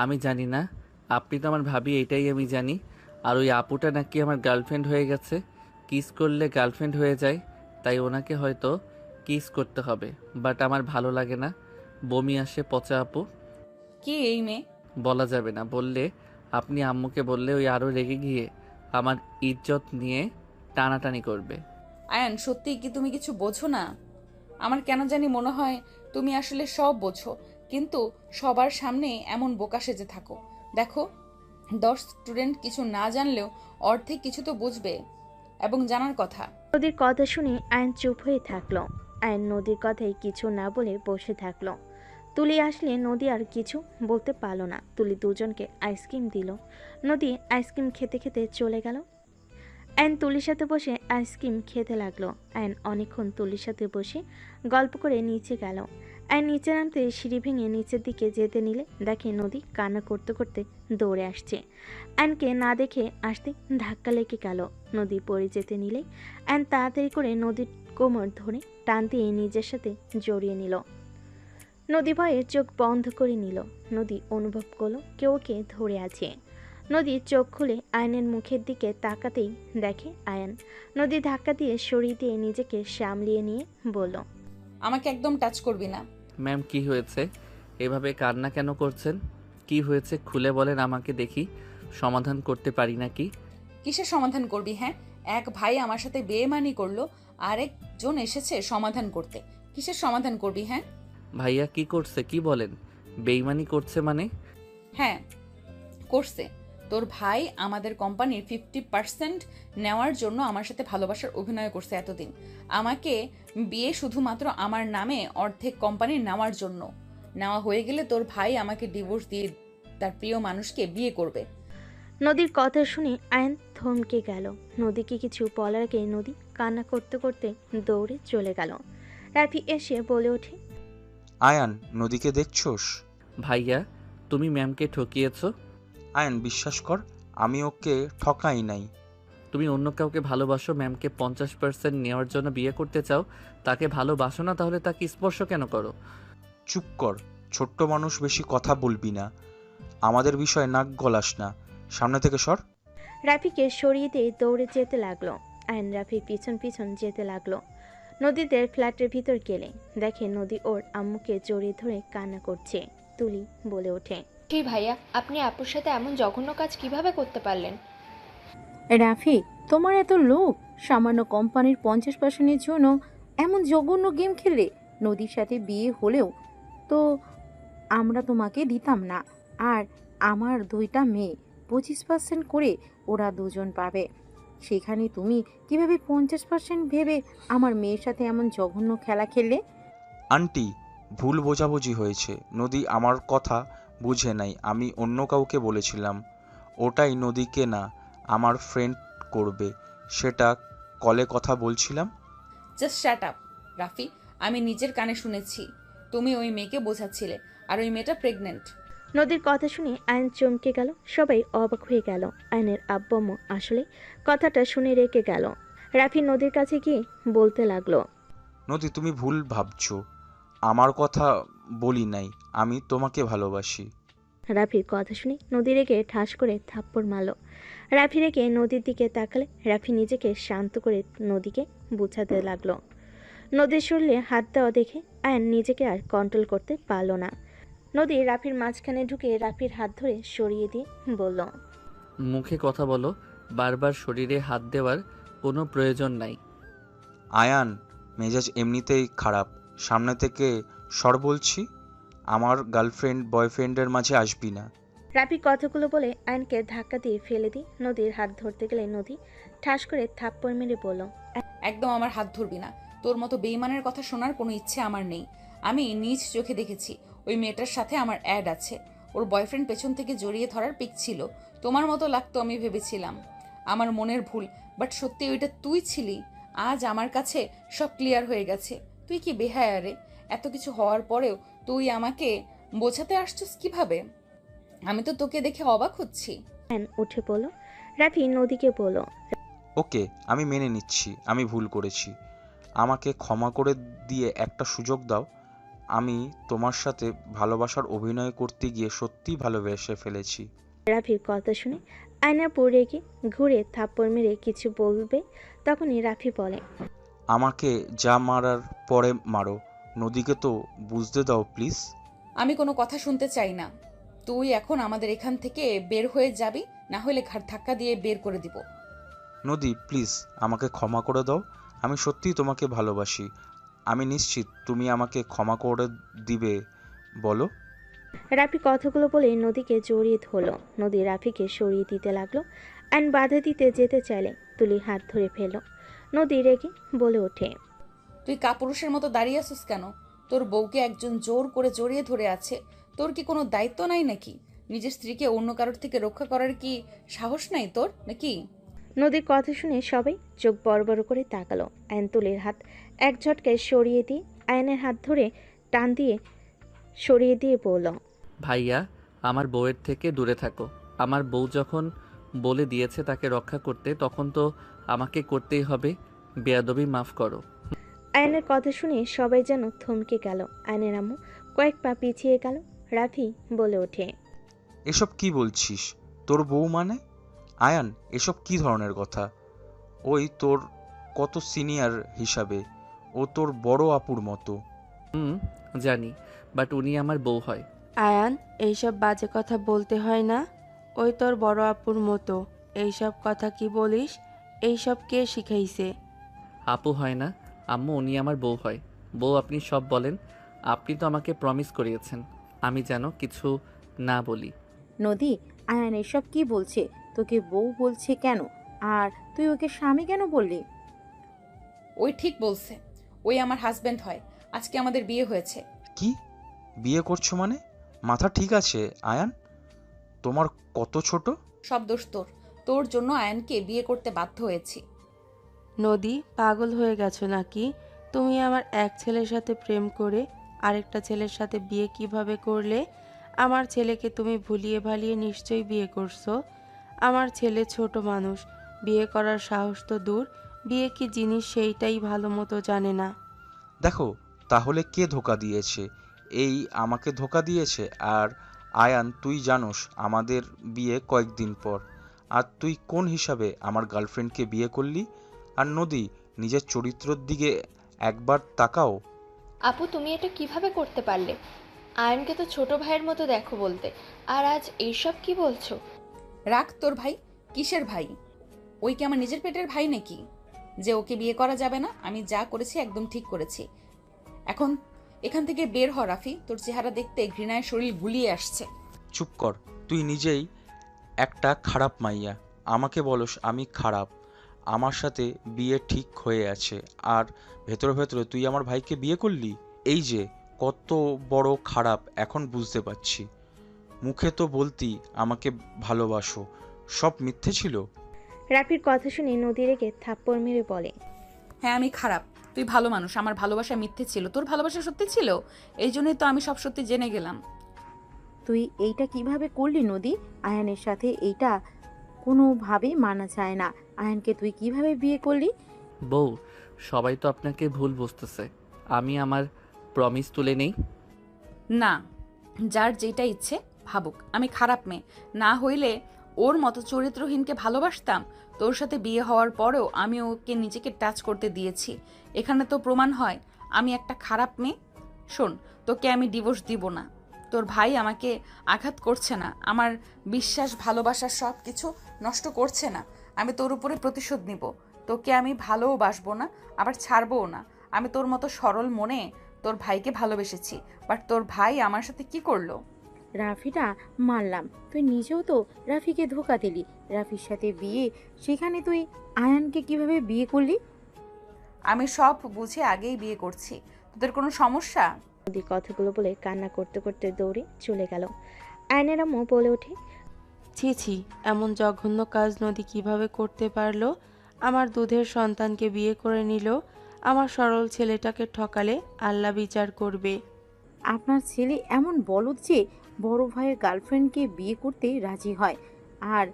আমি জানি না, আপনি তো আমার ভাবি, এটাই আমি জানি। আর ওই আপুটা নাকি আমার গার্লফ্রেন্ড হয়ে গেছে। কিস করলে গার্লফ্রেন্ড হয়ে যায়, তাই ওনাকে হয়তো কিস করতে হবে। বাট আমার ভালো লাগে না, বমি আসে। পচা আপু। কি এই মেয়ে? বলা যাবে না, বললে আপনি আম্মুকে বললে ওই আরও রেগে গিয়ে আমার ইজ্জত নিয়ে টানাটানি করবে। আয়ান, সত্যি কি তুমি কিছু বোঝো না? আমার কেন জানি মনে হয় তুমি আসলে সব বোঝো, কিন্তু সবার সামনে এমন বোকা সেজে থাকো। দেখো, 10 স্টুডেন্ট কিছু না জানলেও অর্ধেক কিছু তো বুঝবে এবং জানার কথা। নদীর কথা শুনে আয়ন চুপ হয়ে থাকলো। আয়ন নদীর কথায় কিছু না বলে বসে থাকলো। তুলি আসলে নদী আর কিছু বলতে পারলো না। তুলি দুজনকে আইসক্রিম দিল। নদী আইসক্রিম খেতে খেতে চলে গেল। আয়ন তুলির সাথে বসে আইসক্রিম খেতে লাগলো। আয়ন অনেকক্ষণ তুলির সাথে বসে গল্প করে নিচে গেল। আয়ন নিচে নামতে সিঁড়ি ভেঙে নিচের দিকে যেতে নিলে দেখে নদী কান্না করতে করতে দৌড়ে আসছে। আয়নকে না দেখে আসতে ধাক্কা লেগে গেল। নদী পড়ে যেতে নিলেই আয়ন তাড়াতাড়ি করে নদীর কোমর ধরে টান দিয়ে নিজের সাথে জড়িয়ে নিল। নদী ভয়ে চোখ বন্ধ করে নিল। নদী অনুভব করলো কেউ ওকে ধরে আছে। নদী চোখ খুলে আয়নের মুখের দিকে তাকাতেই দেখে আয়ন। নদী ধাক্কা দিয়ে সরিয়ে দিয়ে নিজেকে সামলিয়ে নিয়ে বলল, আমাকে একদম টাচ করবি না। ম্যাম, কি হয়েছে? এভাবে কান্না কেন করছেন? কি হয়েছে খুলে বলেন আমাকে, দেখি সমাধান করতে পারি নাকি। কিসের সমাধান করবি? হ্যাঁ, এক ভাই আমার সাথে বেইমানি করলো, আরেকজন এসেছে সমাধান করতে। কিসের সমাধান করবি? হ্যাঁ ভাইয়া কি করছে, কি বলেন? বেইমানি করছে মানে? হ্যাঁ করছে। তোর ভাই আমাদের কোম্পানির 50% নেওয়ার জন্য আমার সাথে ভালোবাসার অভিনয় করছে এতদিন। আমাকে বিয়ে শুধুমাত্র আমার নামে অর্ধেক কোম্পানি নেওয়ার জন্য। নেওয়া হয়ে গেলে তোর ভাই আমাকে ডিভোর্স দিয়ে তার প্রিয় মানুষকে বিয়ে করবে। নদীর কথা শুনে আয়ন থমকে গেল। নদীকে কিছু বলার আগে নদী কান্না করতে করতে দৌড়ে চলে গেল। রাফি এসে বলে ওঠে, আয়ান, নদীকে দেখছোস? ভাইয়া, তুমি ম্যামকে ঠকিয়েছো। আয়ান, বিশ্বাস কর, আমি ওকে ঠকাই নাই। তুমি অন্য কাউকে ভালোবাসো, ম্যামকে 50% নেওয়ার জন্য বিয়ে করতে চাও। তাকে ভালোবাসো না, তাহলে তাকে স্পর্শ কেন করো? চুপ কর, ছোট্ট মানুষ, বেশি কথা বলবি না। আমাদের বিষয়ে নাক গলাস না, সামনে থেকে সর। রাফিকে সরিয়ে দিয়ে দৌড়ে যেতে লাগলো। আয়ন রাফির পিছন পিছন যেতে লাগলো। নদীদের ফ্ল্যাটের ভিতর গেলে দেখে নদী ওর আম্মুকে জড়িয়ে ধরে কান্না করছে। তুলি বলে ওঠে, কি ভাইয়া, আপনি আপুর সাথে এমন জঘন্য কাজ কিভাবে করতে পারলেন? রাফি, তোমার এত লোভ, সামান্য কোম্পানির 50%-এর জন্য এমন জঘন্য গেম খেললে। নদীর সাথে বিয়ে হলেও তো আমরা তোমাকে দিতাম না। আর আমার 2টা মেয়ে, 25% করে ওরা দুজন পাবে। সেখানে তুমি কিভাবে 50% ভেবে আমার মেয়ের সাথে এমন জঘন্য খেলা খেললে? আন্টি, ভুল বোঝাবুঝি হয়েছে। নদী আমার কথা বুঝে নাই, আমি অন্য কাউকে বলেছিলাম। ওটাই নদীকে না, আমার ফ্রেন্ড করবে, সেটা কলে কথা বলছিলাম। Just shut up Rafi. আমি নিজের কানে শুনেছি তুমি ওই মেয়েকে বোঝাচ্ছিলে, আর ওই মেয়েটা প্রেগনেন্ট। নদীর কথা শুনে আয়ন চমকে গেল। সবাই অবাক হয়ে গেল। আয়নের আব্বু আসলে কথাটা শুনে রেখে গেল। রাফি নদীর কাছে গিয়ে বলতে লাগলো, নদী, তুমি ভুল ভাবছো, আমার কথা বলি নাই, আমি তোমাকে ভালোবাসি। রাফির কথা শুনে নদী রেগে ঠাস করে থাপ্পড় মারল। রাফি রেগে নদীর দিকে তাকালে রাফি নিজেকে শান্ত করে নদীকে বুঝাতে লাগলো। নদীর শরীরে হাত দেওয়া দেখে আয়ন নিজেকে আর কন্ট্রোল করতে পারল না। নদী রাফির মাঝখানে ঢুকে রাফির হাত ধরে সরিয়ে দিয়ে বলল, মুখে কথা বলো, বারবার শরীরে হাত দেওয়ার কোনো প্রয়োজন নাই। আয়ান, মেজাজ এমনিতেই খারাপ, সামনে থেকে সর বলছি। আমার গার্লফ্রেন্ড বয়ফ্রেন্ডের মাঝে আসবি না। রাফি কথাগুলো বলে আয়নকে ধাক্কা দিয়ে ফেলে দিয়ে নদীর হাত ধরতে গেলে নদী ঠাস করে থাপ্পড় মেরে বলল, একদম আমার হাত ধরবি না। তোর মতো বেইমানের কথা শোনার কোনো ইচ্ছে আমার নেই। আমি নিজ চোখে দেখেছি ওই মেয়েটার সাথে আমার অ্যাড আছে। ওর বয়ফ্রেন্ড পেছন থেকে জড়িয়ে ধরার পিক ছিল। তোমার মতো লাগতো আমি ভেবেছিলাম, আমার মনের ভুল। বাট সত্যি ওইটা তুই ছিলি। আজ আমার কাছে সব ক্লিয়ার হয়ে গেছে। তুই কি বেহায়া রে! এত কিছু হওয়ার পরেও তুই আমাকে বোঝাতে আসছিস কিভাবে? আমি তো তোকে দেখে অবাক হচ্ছি। আয়ন উঠে বলল। রাফি নদীকে বলল, ওকে, আমি মেনে নিচ্ছি আমি ভুল করেছি। আমাকে ক্ষমা করে দিয়ে একটা সুযোগ দাও। আমি তোমার সাথে ভালোবাসার অভিনয় করতে গিয়ে সত্যিই ভালোবেসে ফেলেছি। রাফির কথা শুনে আয়নার পর রেগে ঘুরে থাপ্পড় মেরে কিছু বলবে, তখনই রাফি বলে, আমাকে যা মারার পরে মারো, নদীকে তো বুঝতে দাও প্লিজ। আমি কোনো কথা শুনতে চাই না। তুই এখন আমাদের এখান থেকে বের হয়ে যাবি, না হলে ঘাট ধাক্কা দিয়ে বের করে দিব। নদী প্লিজ আমাকে ক্ষমা করে দাও। আমি সত্যিই তোমাকে ভালোবাসি। আমি নিশ্চিত তুমি আমাকে ক্ষমা করে দিবে, বলো। রাফি কথাগুলো বলে নদীকে জড়িয়ে ধরল। নদী রাফিকে সরিয়ে দিতে লাগলো। আইন বাধা দিতে যেতে চাইলে তুলি হাত ধরে ফেলল। নদী রেগে বলে ওঠে, তুই কাপুরুষের মতো দাঁড়িয়ে আছিস কেন? তোর বউকে একজন জোর করে জড়িয়ে ধরে আছে। তোর কি কোনো দায়িত্ব নাই নাকি? নিজের স্ত্রীকে অন্য কারোর থেকে রক্ষা করার কি সাহস নাই তোর নাকি? নদীর কথা শুনে সবাই চোখ বড় বড় করে তাকালো। আয়ন তুলির হাত এক ঝটকায় সরিয়ে দিয়ে আয়নের হাত ধরে টান দিয়ে সরিয়ে দিয়ে বলল, ভাইয়া, আমার বউয়ের থেকে দূরে থাকো। আমার বউ যখন বলে দিয়েছে তাকে রক্ষা করতে, তখন তো আমাকে করতেই হবে। বেয়াদবি মাফ করো। আয়নের কথা শুনে সবাই যেন থমকে গেল। আয়নের আম্মু কয়েক পা পিছিয়ে গেল। রাফি বলে ওঠে, এসব কি বলছিস? তোর বউ মানে? আয়ান, এসব কি ধরনের কথা? ওই তোর কত সিনিয়র হিসাবে, ও তোর বড় আপুর মতো। হুম, জানি, বাট উনি আমার বউ হয়। আয়ান, এইসব বাজে কথা বলতে হয় না। ওই তোর বড় আপুর মতো। এইসব কথা কি বলিস? এইসব কে শিখাইছে? আপু হয় না আম্মু, উনি আমার বউ হয়। বউ আপনি সব বলেন। আপনি তো আমাকে প্রমিস করিয়েছেন আমি যেন কিছু না বলি। নদী, আয়ান এসব কি বলছে? তোকে বউ বলছে কেন? আর তুই ওকে স্বামী কেন বললি? ওই ঠিক বলছে, ওই আমার হাজবেন্ড হয়। আজকে আমাদের বিয়ে হয়েছে। কি? বিয়ে করছো মানে? মাথা ঠিক আছে আয়ান? তোমার কত ছোট? সব দোষ তোর। তোর জন্য আয়নকে বিয়ে করতে বাধ্য হয়েছি। নদী, পাগল হয়ে গেছো নাকি? তুমি আমার এক ছেলের সাথে প্রেম করে আরেকটা ছেলের সাথে বিয়ে কিভাবে করলে? আমার ছেলেকে তুমি ভুলিয়ে ভালিয়ে নিশ্চয়ই বিয়ে করছো। আমার ছেলে ছোট মানুষ, বিয়ে করার সাহস তো দূর, বিয়ে কি জিনিস সেইটাই ভালো মতো জানে না। দেখো, তাহলে কে ধোকা দিয়েছে? এই আমাকে ধোকা দিয়েছে। আর আয়ান, তুই জানোস আমাদের বিয়ে কয়েকদিন পর। আর তুই কোন হিসাবে আমার গার্লফ্রেন্ডকে বিয়ে করলি? আর নদী, নিজের চরিত্রের দিকে একবার তাকাও। আপু, তুমি এটা কিভাবে করতে পারলে? আয়নকে তো ছোট ভাইয়ের মতো দেখো বলতে, আর আজ এইসব কি বলছো? রাখ তোর ভাই। কিসের ভাই? ওই কি আমার নিজের পেটের ভাই নাকি যে ওকে বিয়ে করা যাবে না? আমি যা করেছি একদম ঠিক করেছি। এখন এখান থেকে বের হ রাফি। তোর চেহারা দেখতে ঘৃণায় শরীর গুলিয়ে আসছে। চুপ কর। তুই নিজেই একটা খারাপ মাইয়া। আমাকে বলস আমি খারাপ। আমার সাথে বিয়ে ঠিক হয়ে আছে, আর ভেতরে ভেতরে তুই আমার ভাইকে বিয়ে করলি। এই যে কত বড় খারাপ এখন বুঝতে পারছি। মুখে তো বলতি আমাকে ভালোবাসো, সব মিথ্যে ছিল। রাফির কথা শুনে নদী রেগে থাপ্পড় মেরে বলে, হ্যাঁ, আমি খারাপ। তুই ভালো মানুষ। আমার ভালোবাসা মিথ্যে ছিল, তোর ভালোবাসা সত্যি ছিল। এই জন্যই তো আমি সব সত্যি জেনে গেলাম। তুই এইটা কিভাবে করলি নদী? আয়ানের সাথে এইটা কোনোভাবেই মানা যায় না। আয়ানকে তুই কিভাবে বিয়ে করলি? বউ, সবাই তো আপনাকে ভুল বুঝতেছে। আমি আমার প্রমিস তুলে নেই। না, যার যেটা ইচ্ছে ভাবুক। আমি খারাপ মেয়ে না হইলে ওর মতো চরিত্রহীনকে ভালোবাসতাম? তোর সাথে বিয়ে হওয়ার পরেও আমি ওকে নিজেকে টাচ করতে দিয়েছি। এখানে তো প্রমাণ হয় আমি একটা খারাপ মেয়ে। শোন, তোকে আমি ডিভোর্স দিব না। তোর ভাই আমাকে আঘাত করছে না, আমার বিশ্বাস ভালোবাসা সব কিছু নষ্ট করছে না। আমি তোর উপরে প্রতিশোধ নিব। তোকে আমি ভালোও বাসবো না, আবার ছাড়বও না। আমি তোর মতো সরল মনে তোর ভাইকে ভালোবেসেছি, বাট তোর ভাই আমার সাথে কি করলো? রাফিটা মানলাম, তুই নিজেও তো রাফিকে ধোকা দিলি। রাফির সাথে বিয়ে, সেখানে তুই আয়ানকে কিভাবে বিয়ে করলি? আমি সব বুঝে আগেই বিয়ে করছি। তোদের কোনো সমস্যা? নদী কথাগুলো বলে কান্না করতে করতে দৌড়ে চলে গেল। আয়নের আম্মু বলে ওঠে, ছি ছি, এমন জঘন্য কাজ নদী কিভাবে করতে পারলো? আমার দুধের সন্তানকে বিয়ে করে নিল। আমার সরল ছেলেটাকে ঠকালে আল্লাহ বিচার করবে। আপনার ছেলে এমন বলদ যে বড় ভাইয়ের গার্লফ্রেন্ডকে বিয়ে করতে রাজি হয়। আর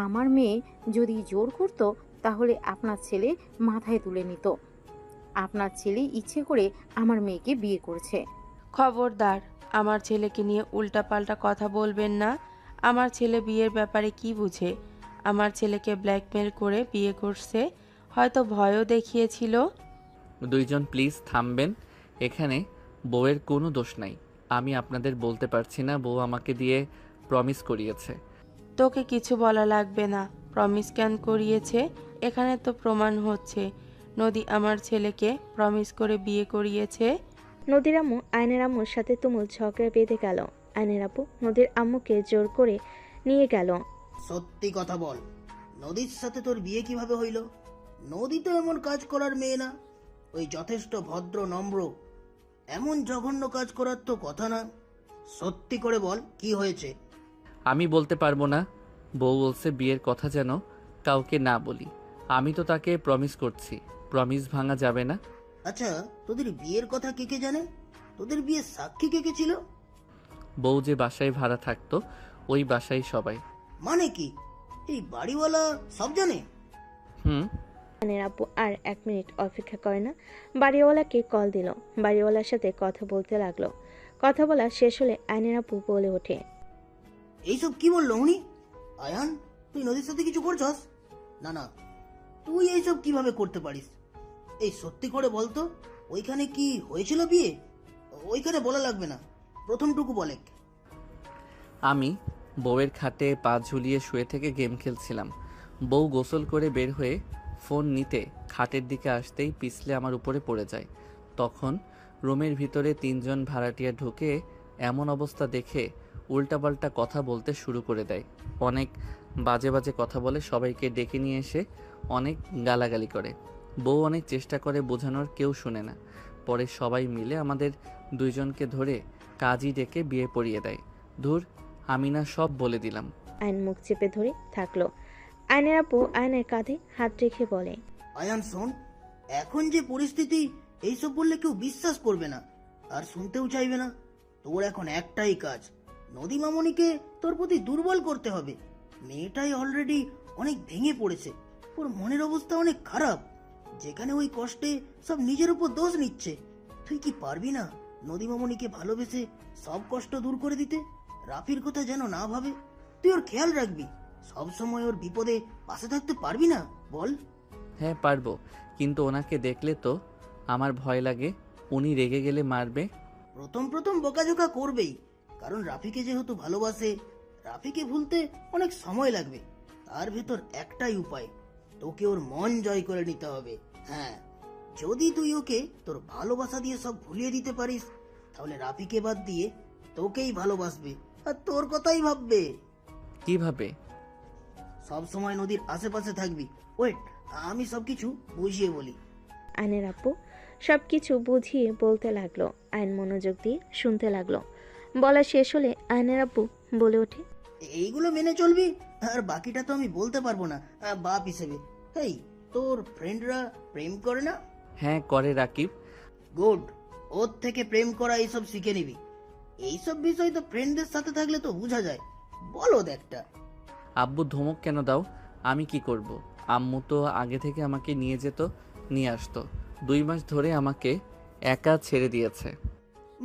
আমার মেয়ে যদি জোর করতো তাহলে আপনার ছেলে মাথায় তুলে নিত। আপনার ছেলে ইচ্ছে করে আমার মেয়েকে বিয়ে করেছে। খবরদার, আমার ছেলেকে নিয়ে উল্টাপাল্টা কথা বলবেন না। আমার ছেলে বিয়ের ব্যাপারে কি বুঝে? আমার ছেলেকে ব্ল্যাকমেল করে বিয়ে করছে, হয়তো ভয়ও দেখিয়েছিল। দুইজন প্লিজ থামবেন। এখানে বউয়ের কোনো দোষ নাই। আমি আপনাদের বলতে পারছি না বউ আমাকে দিয়ে প্রমিস করিয়েছে। তোকে কিছু বলা লাগবে না। প্রমিস কেন করিয়েছে? এখানে তো প্রমাণ হচ্ছে নদী আমার ছেলেকে প্রমিস করে বিয়ে করিয়েছে। নদীর আম্মু আয়নের আম্মুর সাথে তুমুল ঝগড়া বেঁধে গেল। আয়নের আপু নদীর আম্মুকে জোর করে নিয়ে গেল। সত্যি কথা বল, নদীর সাথে তোর বিয়ে কিভাবে হইল? নদী তো এমন কাজ করার মেয়ে না। ওই যথেষ্ট ভদ্র নম্র, এমন জঘন্য কাজ করার তো কথা না। সত্যি করে বল, কি হয়েছে? আমি বলতে পারবো না। বউ বলছে বিয়ের কথা যেন কাউকে না বলি। আমি তো তাকে প্রমিস করছি, প্রমিস ভাঙা যাবে না। আচ্ছা, তোদের বিয়ের কথা কে কে জানে? তোদের বিয়ের সাক্ষী কে কে ছিল? বউ যে বাসায় ভাড়া থাকতো ওই বাসায় সবাই। মানে কি, এই বাড়িওয়ালা সব জানে? হুম। আয়নের আপু আর 1 মিনিট অপেক্ষা করে না, বাড়িওয়ালাকে কল দিল। বাড়িওয়ালার সাথে কথা বলতে লাগলো। কথা বলা শেষ হলে আয়নের আপু বলে ওঠে, এইসব কি বললো উনি? আয়ান, তুই নদীর সাথে কিছু করছস? না না, তুই এইসব কিভাবে করতে পারিস? এই সত্যি করে বলতো, ওইখানে কি হয়েছিল বিয়ে? ওইখানে বলা লাগবে না, প্রথমটুকু বলে। আমি বউয়ের খাটে পা ঝুলিয়ে শুয়ে থেকে গেম খেলছিলাম। বউ গোসল করে বের হয়ে ফোন নিতে খাটের দিকে আসতেই পিছলে আমার উপরে পড়ে যায়। তখন রুমের ভিতরে 3 জন ভাড়াটিয়া ঢুকে এমন অবস্থা দেখে উল্টাপাল্টা কথা বলতে শুরু করে দেয়। অনেক বাজে বাজে কথা বলে, সবাইকে ডেকে নিয়ে এসে অনেক গালাগালি করে। বউ অনেক চেষ্টা করে বোঝানোর, কেউ শুনে না। পরে সবাই মিলে আমাদের 2 জনকে ধরে কাজী ডেকে বিয়ে পড়িয়ে দেয়। ধুর, আমি না সব বলে দিলাম। আয়ন মুখ চেপে ধরে থাকলো। আয়নের আপু আয়নের কাঁধে হাত রেখে বলে, আয়ান শোন, এখন যে পরিস্থিতি, এইসব বললে কেউ বিশ্বাস করবে না আর শুনতেও চাইবে না। তোর এখন একটাই কাজ, নদী মামনিকে তোর প্রতি দুর্বল করতে হবে। মেয়েটাই অলরেডি অনেক ভেঙে পড়েছে, ওর মনের অবস্থা অনেক খারাপ। যেখানে ওই কষ্টে সব নিজের উপর দোষ নিচ্ছে। তুই কি পারবি না নদী মামনিকে ভালোবেসে সব কষ্ট দূর করে দিতে? রাফির কথা যেন না ভাবে, তুই ওর খেয়াল রাখবি। সব সময় ওর বিপদে পাশে থাকতে পারবি না? বল। হ্যাঁ পারবো, কিন্তু ওনাকে দেখলে তো আমার ভয় লাগে। উনি রেগে গেলে মারবে। প্রথম প্রথম বকাঝোকা করবেই, কারণ রাফিকে যেহেতু ভালোবাসে। রাফিকে ভুলতে অনেক সময় লাগবে। তার ভেতর একটাই উপায়, তোকে ওর মন জয় করে নিতে হবে। হ্যাঁ, যদি তুই ওকে তোর ভালোবাসা দিয়ে সব ভুলিয়ে দিতে পারিস, তাহলে রাফিকে বাদ দিয়ে তোকেই ভালোবাসবে আর তোর কথাই ভাববে। কিভাবে? সব সময় নদীর আশেপাশে থাকবি। ওয়েট, আমি সবকিছু বুঝিয়ে বলি। আয়নের আপু সবকিছু বুঝিয়ে বলতে লাগলো। আয়ন মনোযোগ দিয়ে শুনতে লাগলো। বলা শেষ হলে আয়নের আপু বলে ওঠে, এইগুলো মেনে চলবি, আর বাকিটা তো আমি বলতে পারবো না বাপ হিসেবে। এই, তোর ফ্রেন্ডরা প্রেম করে না? হ্যাঁ করে রাকিব। গুড, ওর থেকে প্রেম করা এইসব শিখে নিবি। এইসব বিষয় তো ফ্রেন্ডদের সাথে থাকলে তো বোঝা যায়। বলো একটা। আব্বু ধমক কেন দাও? আমি কি করব? আম্মু তো আগে থেকে আমাকে নিয়ে যেত, নিয়ে আসতো। 2 মাস ধরে আমাকে একা ছেড়ে দিয়েছে।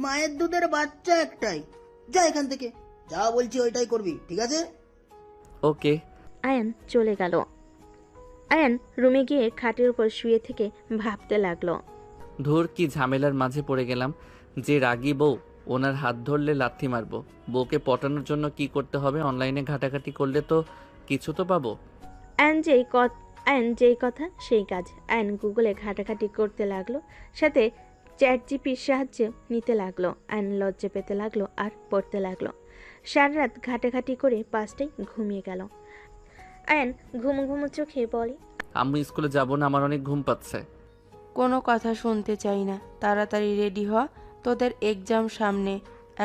মায়ের দুধের বাচ্চা একটাই। যা এখান থেকে, যা বলছি ওইটাই করবি, ঠিক আছে? ওকে। আয়ন চলে গেল। আয়ন রুমে গিয়ে খাটের উপর শুয়ে থেকে ভাবতে লাগলো। ধুর, কি ঝামেলার মাঝে পড়ে গেলাম। যে রাগী বউ, ওনার হাত ধরলে লাথি মারবো। বউকে পটানোর জন্য কি করতে হবে? অনলাইনে ঘাটাঘাটি করলে তো কিছু তো পাবো। আয়ন যেই কথা সেই কাজ। আয়ন গুগলে ঘাটাঘাটি করতে লাগলো, সাথে চ্যাট জিপির সাহায্য নিতে লাগলো। আয়ন লজ্জা পেতে লাগলো আর পড়তে লাগলো। সারা রাত ঘাটাঘাটি করে 5টায় ঘুমিয়ে গেল। আয়ন ঘুমো ঘুমো চোখে বলে, আম্মু স্কুলে যাব না, আমার অনেক ঘুম পাচ্ছে। কোনো কথা শুনতে চাই না, তাড়াতাড়ি রেডি হ, তোদের এক্সাম সামনে।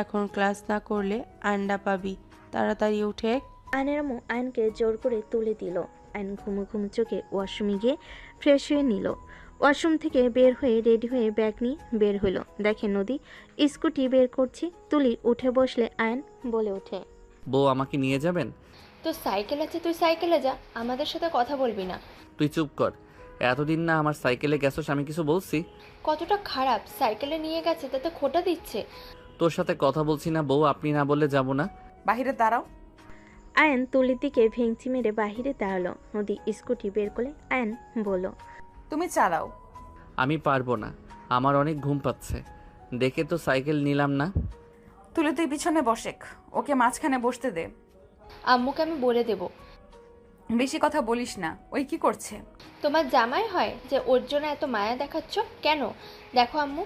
এখন ক্লাস না করলে আন্ডা পাবি, তাড়াতাড়ি উঠে। আয়নের আম্মু আয়নকে জোর করে তুলে দিল। আয়ন ঘুমো ঘুমো চোখে ওয়াশরুমে গিয়ে ফ্রেশ হয়ে নিল। ওয়াশরুম থেকে বের হয়ে রেডি হয়ে ব্যাগ নিয়ে বের হলো। দেখে নদী স্কুটি বের করছে। তুলি উঠে বসলে আয়ন বলে ওঠে, বউ আমাকে নিয়ে যাবেন? তোর সাইকেল আছে, তুই সাইকেলে যা, আমাদের সাথে কথা বলবি না। তুই চুপ কর। এতদিন না আমার সাইকেলে গেছোস, আমি কিছু বলছি? কতটা খারাপ, সাইকেলে নিয়ে গেছে তাতে খোটা দিচ্ছে। তোর সাথে কথা বলছি না বউ, আপনি না বললে যাব না। বাহিরে দাঁড়াও। আয়ান তুলির দিকে ভেঙচি মেরে বাহিরে দাঁড়ালো। নদী স্কুটি বের করে আয়ান বলল, তুমি চালাও। আমি পারবো না, আমার অনেক ঘুম পাচ্ছে। দেখে তো সাইকেল নিলাম না। তুলে তুই পিছনে বসেক, ওকে মাঝখানে বসতে দে। আম্মুকে আমি বলে দেব। বেশি কথা বলিস না। ওই কি করছে? তোমার জামাই হয় যে ওর জন্য এত মায়া দেখাচ্ছ কেন? দেখো আম্মু,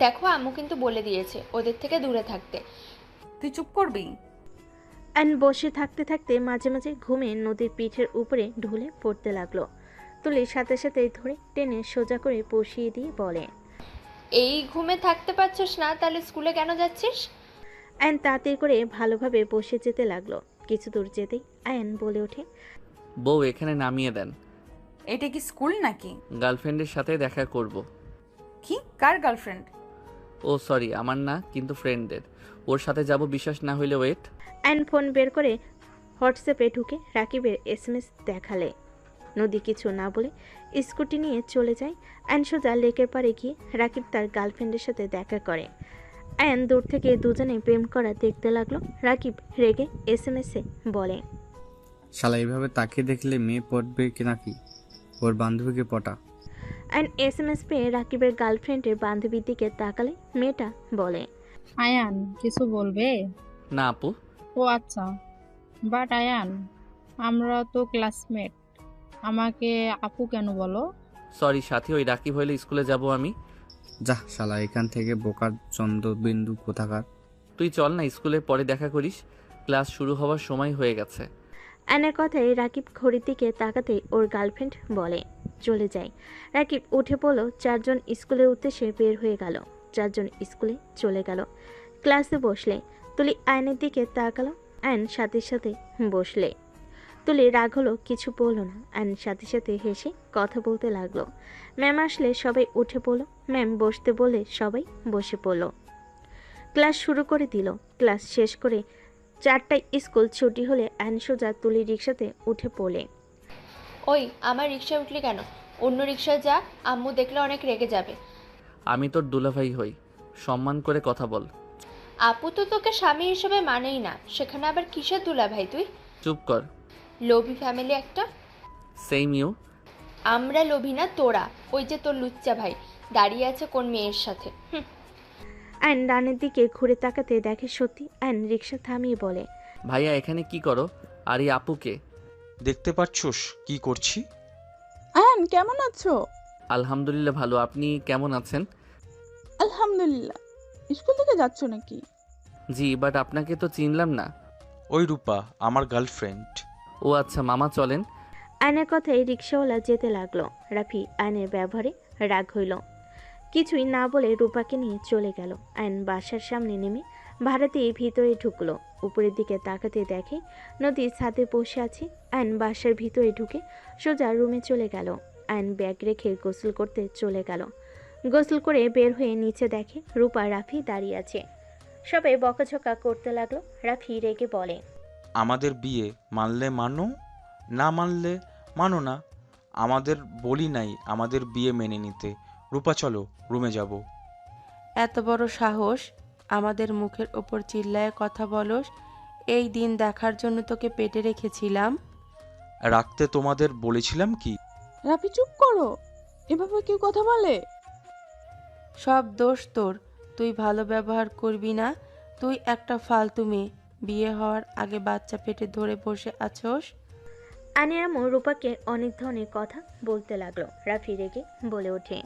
দেখো আম্মু কিন্তু বলে দিয়েছে ওদের থেকে দূরে থাকতে। তুই চুপ করবি? আয়ান বসে থাকতে থাকতে মাঝে মাঝে ঘুমে নদীর পিঠের উপরে ঢুলে পড়তে লাগলো। তুলির সাথে সাথে ধরে টেনে সোজা করে বসিয়ে দিয়ে বলে, এই ঘুমে থাকতে পারছিস না, তাহলে স্কুলে কেন যাচ্ছিস? আয়ান তাড়াতাড়ি করে ভালোভাবে বসে যেতে লাগলো। কিছু দূর যেতেই আয়ান বলে ওঠে, বউ এখানে নামিয়ে দেন। এটা কি স্কুল নাকি? গার্লফ্রেন্ডের সাথে দেখা করব। কি? কার গার্লফ্রেন্ড? ও সরি, আমার না, কিন্তু ফ্রেন্ডের। ওর সাথে যাব, বিশ্বাস না হইলে ওয়েট। আয়ান ফোন বের করে হোয়াটসঅ্যাপে ঢুকে রাকিবের SMS দেখালে। নদী কিছু না বলে স্কুটি নিয়ে চলে যায়। আয়ান সোজা লেকের পাড়ে গিয়ে রাকিব তার গার্লফ্রেন্ডের সাথে দেখা করে। আয়ান দূর থেকে দুজনে প্রেম করা দেখতে লাগলো। রাকিব রেগে SMS-এ বলে, শালা এইভাবে তাকিয়ে দেখলে মেয়ে পটবে কি নাকি? ওর বান্ধবীকে পটা। আয়ান SMS পেয়ে রাকিবের গার্লফ্রেন্ডের বান্ধবীর দিকে তাকালে মেয়েটা বলে, আয়ান কিছু বলবে? না আপু। ও আচ্ছা, বাট আয়ান আমরা তো ক্লাসমেট, আমাকে আপু কেন বলো? সরি সাথী, ওই রাকিব হইলে স্কুলে যাব আমি। যা শালা এখান থেকে, বোকার চন্দ্রবিন্দু কোথাকার। তুই চল না, স্কুলে পরে দেখা করিস, ক্লাস শুরু হওয়ার সময় হয়ে গেছে। আয়নার কথায় রাকিব ঘড়ির দিকে তাকাতে ওর গার্লফ্রেন্ড বলে চলে যায়। রাকিব উঠে পড়ল। চারজন স্কুলের উদ্দেশ্যে বের হয়ে গেল। চারজন স্কুলে চলে গেল। ক্লাসে বসলে তুলি আয়নের দিকে তাকালো। আয়ন সাথে সাথে বসলে। তুলি রাগ হলো, কিছু বলল না। আয়ন সাথে সাথে হেসে কথা বলতে লাগলো। ম্যাম আসলে সবাই উঠে পড়ল। ম্যাম বসতে বলে সবাই বসে পড়ল। ক্লাস শুরু করে দিল। ক্লাস শেষ করে 4টায় স্কুল ছুটি হলে আয়ন সোজা তুলি রিক্সাতে উঠে পড়লে। ওই আমার রিক্সায় উঠলি কেন? অন্য রিক্সায় যা, আম্মু দেখলে অনেক রেগে যাবে। আমি তোর দুলাভাই হই, সম্মান করে কথা বল। আপু তো তোকে স্বামী হিসেবে মানেই না, সেখানে আবার কিসের দুলা ভাই তুই? চুপ কর। লোভী ফ্যামিলি একটা। Same you. আমরা লোভী না, তোরা। ওই যে তোর লুচ্চা ভাই দাঁড়িয়ে আছে কোন মেয়ের সাথে। আয়ন ডানের দিকে ঘুরে তাকাতে দেখে সত্যি। আয়ন রিক্সা থামিয়ে বলে, ভাইয়া এখানে কি করো? আর এই আপুকে? দেখতে পাচ্ছোস কি করছি? আয়ান কেমন আছো? আলহামদুলিল্লাহ ভালো, আপনি কেমন আছেন? আলহামদুলিল্লাহ। স্কুল থেকে যাচ্ছ নাকি? জি, বাট আপনাকে তো চিনলাম না। ওই রূপা আমার গার্লফ্রেন্ড। ও আচ্ছা, মামা চলেন। আয়নের কথায় রিক্সাওয়ালা যেতে লাগলো। রাফি আয়নের ব্যবহারে রাগ হইল। কিছুই না বলে রূপাকে নিয়ে চলে গেল। আয়ন বাসার সামনে নেমে ভাড়া দিয়ে ভিতরে ঢুকলো। উপরের দিকে তাকাতে দেখে নদী ছাদে বসে আছে। আয়ন বাসার ভিতরে ঢুকে সোজা রুমে চলে গেল। আয়ন ব্যাগ রেখে গোসল করতে চলে গেল। গোসল করে বের হয়ে নিচে দেখে রূপা রাফি দাঁড়িয়ে আছে। সবাই বকাঝকা করতে লাগলো। রাফি রেগে বলে, আমাদের বিয়ে মানলে মানো, না মানলে মানো না। আমাদের বলি নাই আমাদের বিয়ে মেনে নিতে। রূপা চলো রুমে যাব। এত বড় সাহস আমাদের মুখের ওপর চিল্লায় কথা বলস? এই দিন দেখার জন্য তোকে পেটে রেখেছিলাম। রাখতে তোমাদের বলেছিলাম কি? রাফি চুপ করো, এভাবে কেউ কথা বলে? সব দোষ তোর, তুই ভালো ব্যবহার করবি না। তুই একটা ফালতু মেয়ে, বিয়ে হওয়ার আগে বাচ্চা পেটে ধরে বসে আছোস। আয়নের আম্মু রূপাকে অনেক ধরনের কথা বলতে লাগলো। রাফি রেগে বলে ওঠে,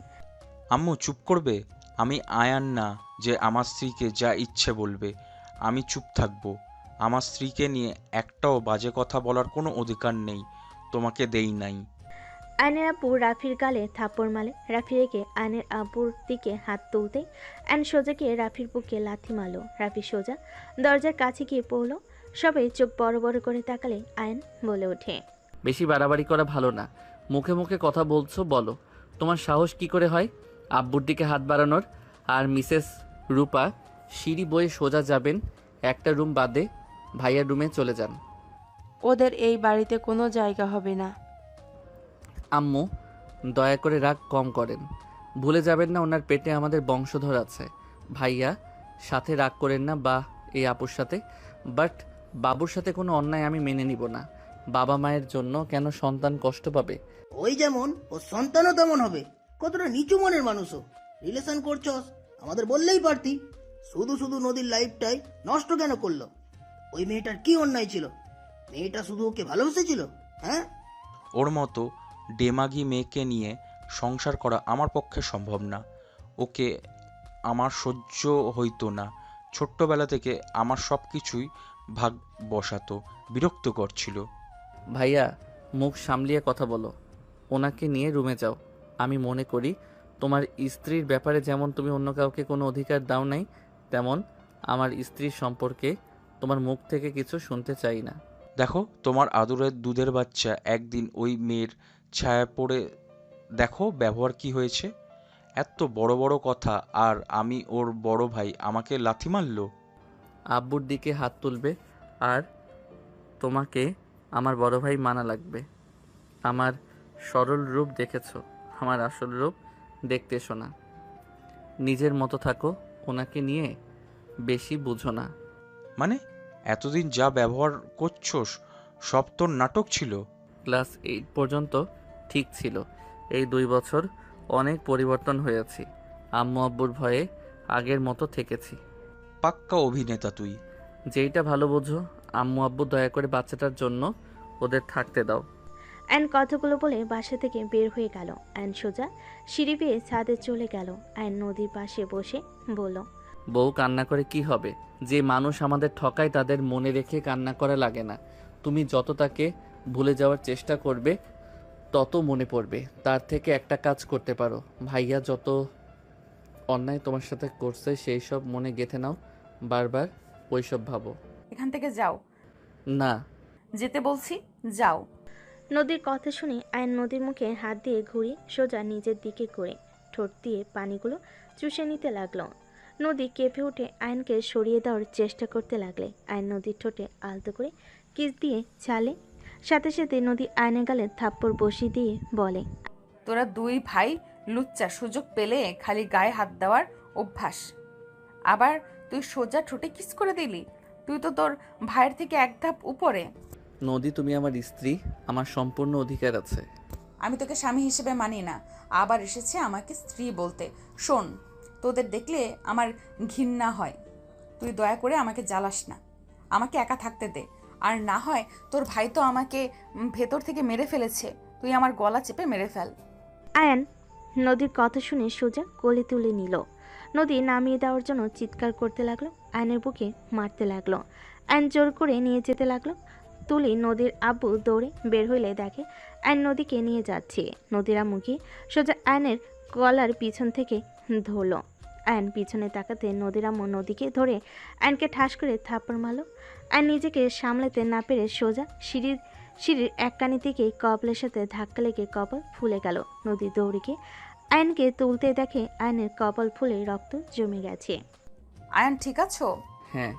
আম্মু চুপ করবে? আমি আয়ান না যে আমার স্ত্রীকে যা ইচ্ছে বলবে। আমি চুপ থাকবো। আমার স্ত্রীকে নিয়ে একটাও বাজে কথা বলার কোনো অধিকার নেই, তোমাকে দেই নাই। আয়নের আব্বু রাফির গালে থাপ্পড় মারে। রাফি রেগে আয়নের আব্বুর দিকে হাত তুলতে আয়ন সোজা গিয়ে রাফির বুকে লাথি মারল। রাফি সোজা দরজার কাছে গিয়ে পড়ল। সবাই চোখ বড় বড় করে তাকালে আয়ন বলে ওঠে, বেশি বাড়াবাড়ি করা ভালো না। মুখে মুখে কথা বলছো, বলো তোমার সাহস কি করে হয় আব্বুর দিকে হাত বাড়ানোর? আর মিসেস রূপা, সিঁড়ি বয়ে সোজা যাবেন, একটা রুম বাদে ভাইয়ার রুমে চলে যান। ওদের এই বাড়িতে কোনো জায়গা হবে না। আম্মু দয়া করে রাগ কম করেন। ভুলে যাবেন না ওনার পেটে আমাদের বংশধর আছে। ভাইয়া সাথে রাগ করেন না, বা এই আপুর সাথে। বাট বাবুর সাথে কোনো অন্যায় আমি মেনে নিব না। বাবা মায়ের জন্য কেন সন্তান কষ্ট পাবে? ওই যেমন ও সন্তানও তেমন হবে। কতটা নিচু মনের মানুষও রিলেশন করছস, আমাদের বললেই পারতি। শুধু শুধু নদীর লাইফটাই নষ্ট কেন করলো? ওই মেয়েটার কি অন্যায় ছিল? মেয়েটা শুধু ওকে ভালোবেসেছিল, হ্যাঁ? ওর মতো ডেমাগি মেয়েকে নিয়ে সংসার করা আমার পক্ষে সম্ভব না। ওকে আমার সহ্য হইতো না। ছোট্টবেলা থেকে আমার সব কিছুই ভাগ বসাতো, বিরক্ত করছিল। ভাইয়া মুখ সামলিয়ে কথা বলো। ওনাকে নিয়ে রুমে যাও। আমি মনে করি তোমার স্ত্রীর ব্যাপারে যেমন তুমি অন্য কাউকে কোনো অধিকার দাও নাই, তেমন আমার স্ত্রীর সম্পর্কে তোমার মুখ থেকে কিছু শুনতে চাই না। দেখো, তোমার আদরের দুধের বাচ্চা একদিন ওই মেয়ের ছায়া পড়ে দেখো ব্যবহার কি হয়েছে। এত বড় বড় কথা, আর আমি ওর বড় ভাই, আমাকে লাথি মারলো। আব্বুর দিকে হাত তুলবে, আর তোমাকে আমার বড় ভাই মানা লাগবে। আমার সরল রূপ দেখেছো, আমার আসল রূপ দেখতে এসো না। নিজের মতো থাকো, ওনাকে নিয়ে বেশি বুঝো না। মানে এতদিন যা ব্যবহার করছোস সব তোর নাটক ছিল? ক্লাস 8 পর্যন্ত ঠিক ছিল। এই 2 বছর অনেক পরিবর্তন হয়েছি। আম্মু আব্বুর ভয়ে আগের মতো থেকেছি। পাক্কা অভিনেতা তুই। যেইটা ভালো বোঝো। আম্মু আব্বু দয়া করে বাচ্চাটার জন্য ওদের থাকতে দাও। অ্যান কথাগুলো বলে বাসা থেকে বের হয়ে গেল। অ্যান সোজা সিঁড়ি বেয়ে ছাদে চলে গেল। অ্যান নদীর পাশে বসে বলল, বউ কান্না করে কি হবে? যে মানুষ আমাদের ঠকায় তাদের মনে রেখে কান্না করা লাগে না। তুমি যত তাকে ভুলে যাওয়ার চেষ্টা করবে তত মনে পড়বে। তার থেকে একটা কাজ করতে পারো, ভাইয়া যত অন্যায় তোমার সাথে করছে সেই সব মনে গেঁথে নাও, বারবার ওইসব ভাবো। এখান থেকে যাও। না। যেতে বলছি, যাও। নদীর কথা শুনে আয়ন নদীর মুখে হাত দিয়ে ঘুরিয়ে সোজা নিজের দিকে করে ঠোঁট দিয়ে পানিগুলো চুষে নিতে লাগলো। নদী কেঁপে উঠে আয়নকে সরিয়ে দেওয়ার চেষ্টা করতে লাগলে আয়ন নদীর ঠোঁটে আলতো করে কিস দিয়ে চালে। সাথে সাথে নদী আয়নের গালে থাপ্পড় বসিয়ে দিয়ে বলে, তোরা 2 ভাই লুচ্চা, সুযোগ পেলে খালি গায়ে হাত দেওয়ার অভ্যাস। আবার তুই সোজা ঠোঁটে কিস করে দিলি। তুই তো তোর ভাইয়ের থেকে এক ধাপ উপরে। নদী, তুমি আমার স্ত্রী, আমার সম্পূর্ণ অধিকার আছে। আমি তোকে স্বামী হিসেবে মানি না, আবার এসেছে আমাকে স্ত্রী বলতে। শোন, তোদের দেখলে আমার ঘৃণা হয়। তুই দয়া করে আমাকে জ্বালাস না, আমাকে একা থাকতে দে। আর না হয় তোর ভাই তো আমাকে ভেতর থেকে মেরে ফেলেছে, তুই আমার গলা চেপে মেরে ফেল। আয়ন নদীর কথা শুনে সোজা কোলে তুলে নিল। নদী নামিয়ে দেওয়ার জন্য চিৎকার করতে লাগলো, আয়নের বুকে মারতে লাগলো। আয়ন জোর করে নিয়ে যেতে লাগলো। তুলি নদীর আব্বু দৌড়ে বের হইলে দেখে আয়ন নদীকে নিয়ে যাচ্ছে। নদীর আম্মু গিয়ে সোজা আয়নের গলার পিছন থেকে ধরলো। আয়ন পিছনে তাকাতে নদীর আম্মু নদীকে ধরে আয়নকে ঠাস করে থাপ্পড় মারল। আয়ন নিজেকে সামলাতে না পেরে সোজা সিঁড়ির এক কানি থেকে কপালের সাথে ধাক্কা লেগে কপাল ফুলে গেল। নদী দৌড়ে গিয়ে আয়নকে তুলতে দেখে আয়নের কপাল ফুলে রক্ত জমে গেছে। আয়ান ঠিক আছো? হ্যাঁ।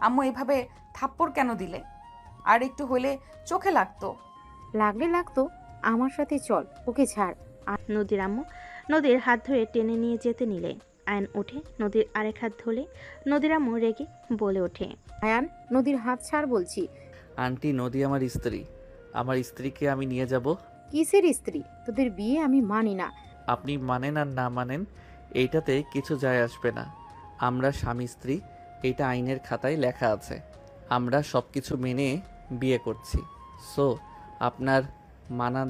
আম্মু এভাবে থাপ্পড় কেন দিলে? আর একটু হলে চোখে লাগতো। লাগতো, আমার সাথে চল, ওকে ছাড়। নদীর আম্মু নদীর হাত ধরে টেনে নিয়ে যেতে নিলে আয়ন ওঠে, নদীর আরেক হাত ধরে নদীর আম্মু রেগে বলে ওঠে, আয়ান, নদীর হাত ছাড় বলছি। আন্টি, নদী আমার স্ত্রী। আমার স্ত্রীকে আমি নিয়ে যাব। কিসের স্ত্রী? তোদের বিয়ে আমি মানি না। আপনি মানেন আর না মানেন এইটাতে কিছু যায় আসবে না। আমরা স্বামী স্ত্রী, এটা আইনের খাতায় লেখা আছে। আমরা সব কিছু মেনে বিয়ে করছি। সো আপনার মানা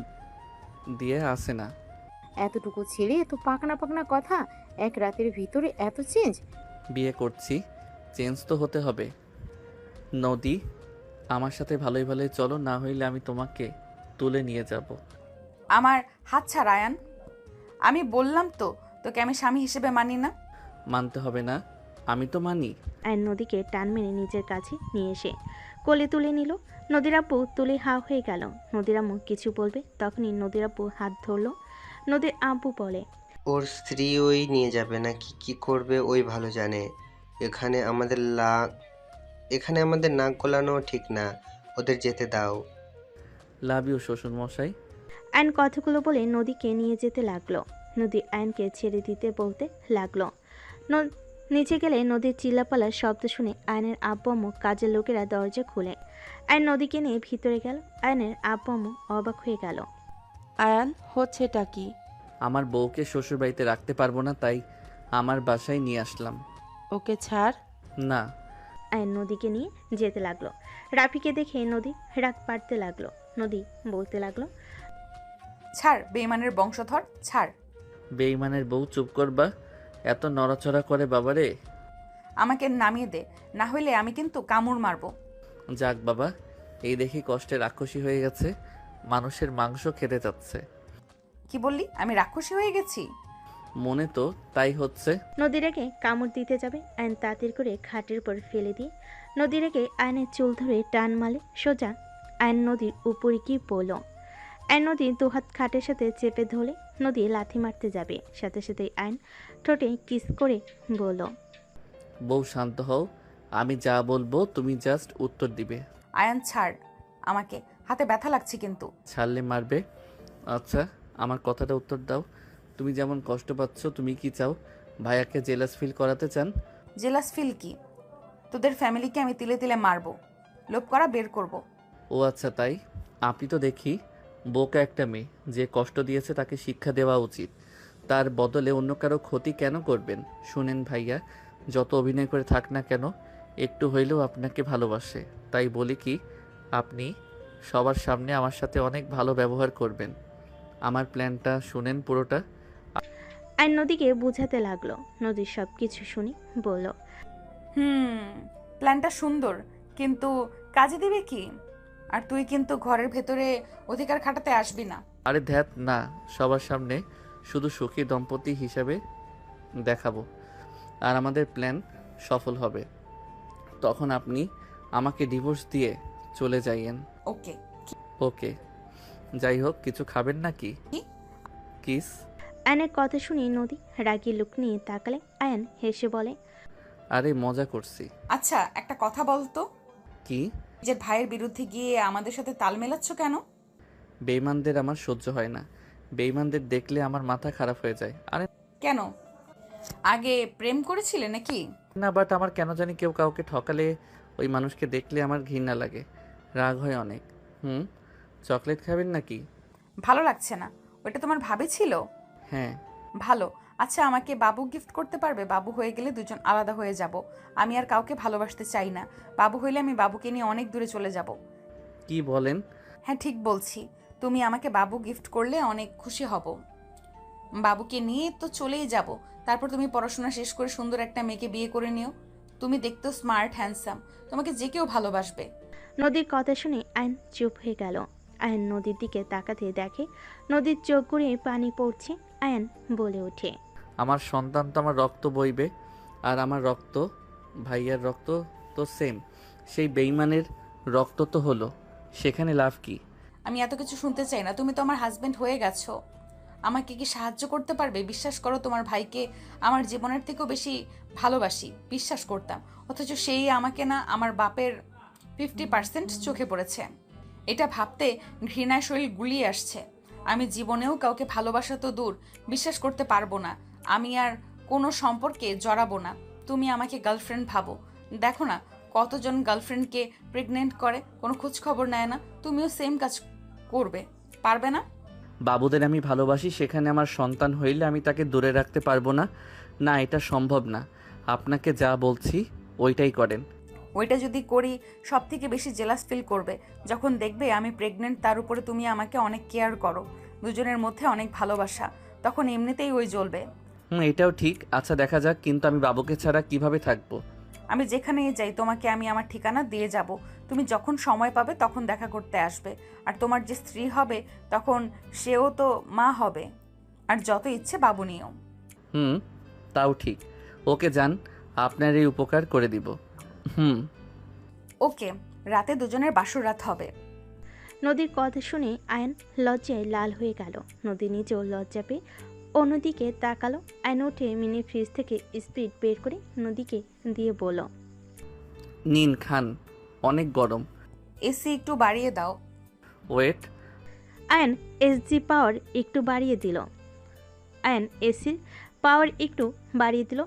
দিয়ে আসে না। এতটুকু ছেলে, এত পাকনা পাকনা কথা, এক রাতের ভিতরে এত চেঞ্জ? বিয়ে করছি, চেঞ্জ তো হতে হবে। নদী, আমার সাথে ভালোই ভালোই চলো, না হইলে আমি তোমাকে তুলে নিয়ে যাব। আমার হাত ছাড় আয়ান। আমি বললাম তো তোকে আমি স্বামী হিসেবে মানি না। মানতে হবে না, আমি তো মানি। আয়ন নদীকে টান মেরে নিজের কাছে নিয়ে এসে কোলে তুলে নিল। নদীর আব্বু তুলে হা হয়ে গেল। নদীর আম্মু কিছু বলবে, তখনই নদীর আব্বু হাত ধরলো। নদীর আব্বু বলে, ওর স্ত্রী ওই নিয়ে যাবে নাকি কি করবে ওই ভালো জানে। এখানে আমাদের নাক গলানো ঠিক না। ওদের যেতে দাও। লাভ ইউ শ্বশুর মশাই। আয়ন কথাগুলো বলে নদীকে নিয়ে যেতে লাগলো। নদী আয়নকে ছেড়ে দিতে বলতে লাগলো। নিচে গেলে নদীর চিল্লাপালার শব্দ শুনে আয়নের আব্বু আম্মু কাজের লোকেরা দরজা খুলে। আয়ন নদীকে নিয়ে ভিতরে গেল। আয়নের আব্বু আম্মু অবাক হয়ে গেল। আয়ান, হচ্ছেটা কি? আমার বউকে শ্বশুর বাড়িতে রাখতে পারবো না, তাই আমার বাসায় নিয়ে আসলাম। ওকে ছাড়। না। আয়ন নদীকে নিয়ে যেতে লাগলো। রাফিকে দেখে নদী রাগ পাড়তে লাগলো। নদী বলতে লাগলো, ছাড় বেইমানের বংশধর, ছাড়। বেইমানের বউ, চুপ করবা। এত নড়াচড়া করে বাবারে। আমাকে নামিয়ে দে, না হইলে আমি কিন্তু কামড় মারবো। যাক বাবা, এই দেখি কষ্টে রাক্ষসী হয়ে গেছে, মানুষের মাংস খেতে চাচ্ছে। কি বললি? আমি রাক্ষসী হয়ে গেছি? মনে তো তাই হচ্ছে। নদী রেখে কামড় দিতে যাবে আয়ন তাড়াতাড়ি করে খাটের উপর ফেলে দিয়ে নদী রেখে আয়নের চুল ধরে টান মালে সোজা আয়ন নদীর উপরে কি পড়ল। আয়ন নদী দুহাত খাটের সাথে চেপে ধরে নদী লাথি মারতে যাবে, সাথে সাথে আয়ন ঠোঁটে কিস করে বলল, বউ শান্ত হও, আমি যা বলবো তুমি জাস্ট উত্তর দিবে। আয়ান ছাড় আমাকে, হাতে ব্যথা লাগছে কিন্তু। ছাড়লে মারবে? আচ্ছা, আমার কথাটা উত্তর দাও। তুমি যেমন কষ্ট পাচ্ছ, তুমি কি চাও ভাইয়াকে জেলাস ফিল করাতে চান? জেলাস ফিল কি? তোদের ফ্যামিলিকে আমি তিলে তিলে মারবো, লোভ করা বের করব। ও আচ্ছা তাই। আপনি তো দেখি বোকা একটা মেয়ে, যে কষ্ট দিয়েছে তাকে শিক্ষা দেওয়া উচিত, তার বদলে অন্য কারো ক্ষতি কেন করবেন? শুনেন ভাইয়া, যত অভিনয় করে থাক না কেন, একটু হইলেও আপনাকে ভালোবাসে। তাই বলি কি, আপনি সবার সামনে আমার সাথে অনেক ভালো ব্যবহার করবেন। আমার প্ল্যানটা শুনেন পুরোটা। আয়ন নদীকে বুঝাতে লাগলো। নদীর সব কিছু শুনি বলল, প্ল্যানটা সুন্দর, কিন্তু কাজে দিবে কি? আর তুই কিন্তু ঘরের ভেতরে অধিকার খাটাতে আসবি না। আরে ধ্যাত না, সবার সামনে শুধু সুখী দম্পতি হিসাবে দেখাবো, আর আমাদের প্ল্যান সফল হবে। তখন আপনি আমাকে ডিভোর্স দিয়ে চলে যাইয়েন। ওকে। ওকে। যাই হোক, কিছু খাবেন নাকি? কিস। আয়নের কথা শুনি নদী রাগী লুক নিয়ে তাকালে। আয়ন হেসে বলে, আরে মজা করছি। আচ্ছা একটা কথা বলতো, কি? যে ভাইয়ের বিরুদ্ধে গিয়ে আমাদের সাথে তাল মেলাচ্ছ কেন? বেইমানদের আমার সহ্য হয় না, বেইমানদের দেখলে আমার মাথা খারাপ হয়ে যায়। আরে কেন, আগে প্রেম করেছিলে নাকি? না, বাট আমার কেন জানি কেউ কাউকে ঠকালে ওই মানুষকে দেখলে আমার ঘৃণা লাগে, রাগ হয় অনেক। চকলেট খাবেন নাকি? ভালো লাগছে না। ওটা তোমার ভাবি ছিল? হ্যাঁ। ভালো। আচ্ছা আমাকে বাবু গিফট করতে পারবে? বাবু হয়ে গেলে দুজন আলাদা হয়ে যাব। আমি আর কাউকে ভালোবাসতে চাই না। বাবু হইলে আমি বাবুকে নিয়ে অনেক দূরে চলে যাব। কি বলেন? হ্যাঁ ঠিক বলছি। তুমি আমাকে বাবু গিফট করলে অনেক খুশি হব। বাবুকে নিয়ে তো চলেই যাব, তারপর তুমি পড়াশোনা শেষ করে সুন্দর একটা মেয়েকে বিয়ে করে নিও। তুমি দেখতেও স্মার্ট, হ্যান্ডসাম, তোমাকে যে কেউ ভালোবাসবে। নদীর কথা শুনে আয়ন চুপ হয়ে গেল। আয়ন নদীর দিকে তাকাতে দেখে নদীর চোখ ঘুরিয়ে পানি পড়ছে। আয়ন বলে ওঠে, আমার সন্তান তো আমার রক্ত বইবে, আর আমার রক্ত ভাইয়ার রক্ত তো সেম, সেই বেইমানের রক্ত তো হলো, সেখানে লাভ কি? আমি এত কিছু শুনতে চাই না, তুমি তো আমার হাজবেন্ড হয়ে গেছো। আমাকে কি সাহায্য করতে পারবে? বিশ্বাস করো, তোমার ভাইকে আমার জীবনের থেকেও বেশি ভালোবাসি, বিশ্বাস করতাম, অথচ সেই আমাকে না, আমার বাপের 50% চোখে পড়েছে। এটা ভাবতে ঘৃণায় শরীর গুলিয়ে আসছে। আমি জীবনেও কাউকে ভালোবাসা তো দূর, বিশ্বাস করতে পারবো না। আমি আর কোনো সম্পর্কে জড়াবো না। তুমি আমাকে গার্লফ্রেন্ড ভাবো। দেখো না কতজন গার্লফ্রেন্ডকে প্রেগনেন্ট করে, কোনো খোঁজ খবর নেয় না। তুমিও সেম কাজ করবে, পারবে না? বাবুদের আমি ভালোবাসি, সেখানে আমার সন্তান হইলে আমি তাকে দূরে রাখতে পারবো না? না, এটা সম্ভব না। আপনাকে যা বলছি ওইটাই করেন। ওইটা যদি করি সব থেকে বেশি জেলাস ফিল করবে, যখন দেখবে আমি প্রেগনেন্ট, তার উপরে তুমি আমাকে অনেক কেয়ার করো, দুজনের মধ্যে অনেক ভালোবাসা, তখন এমনিতেই ওই জ্বলবে। এটাও ঠিক। আচ্ছা দেখা যাক, কিন্তু আমি বাবুকে ছাড়া কিভাবে থাকবো? আমি যেখানেই যাই তোমাকে আমি আমার ঠিকানা দিয়ে যাব। তুমি যখন সময় পাবে তখন দেখা করতে আসবে। আর তোমার যে স্ত্রী হবে তখন সেও তো মা হবে। আর যত ইচ্ছে বাবু নিও। তাও ঠিক। ওকে যান, আপনার এই উপকার করে দিব। ওকে, রাতে দুজনের বাসর রাত হবে। নদীর কথা শুনে আয়ন লজ্জায় লাল হয়ে গেল। নদী নিজেও লজ্জা পেয়ে অন্যদিকে তাকালো। আয়ন উঠে মিনি ফ্রিজ থেকে স্পিড বের করে নদীকে দিয়ে বলল, নিন খান, অনেক গরম। এসি একটু বাড়িয়ে দাও। ওয়েট। আয়ন এসজি পাওয়ার একটু বাড়িয়ে দিল। আয়ন এসির পাওয়ার একটু বাড়িয়ে দিল।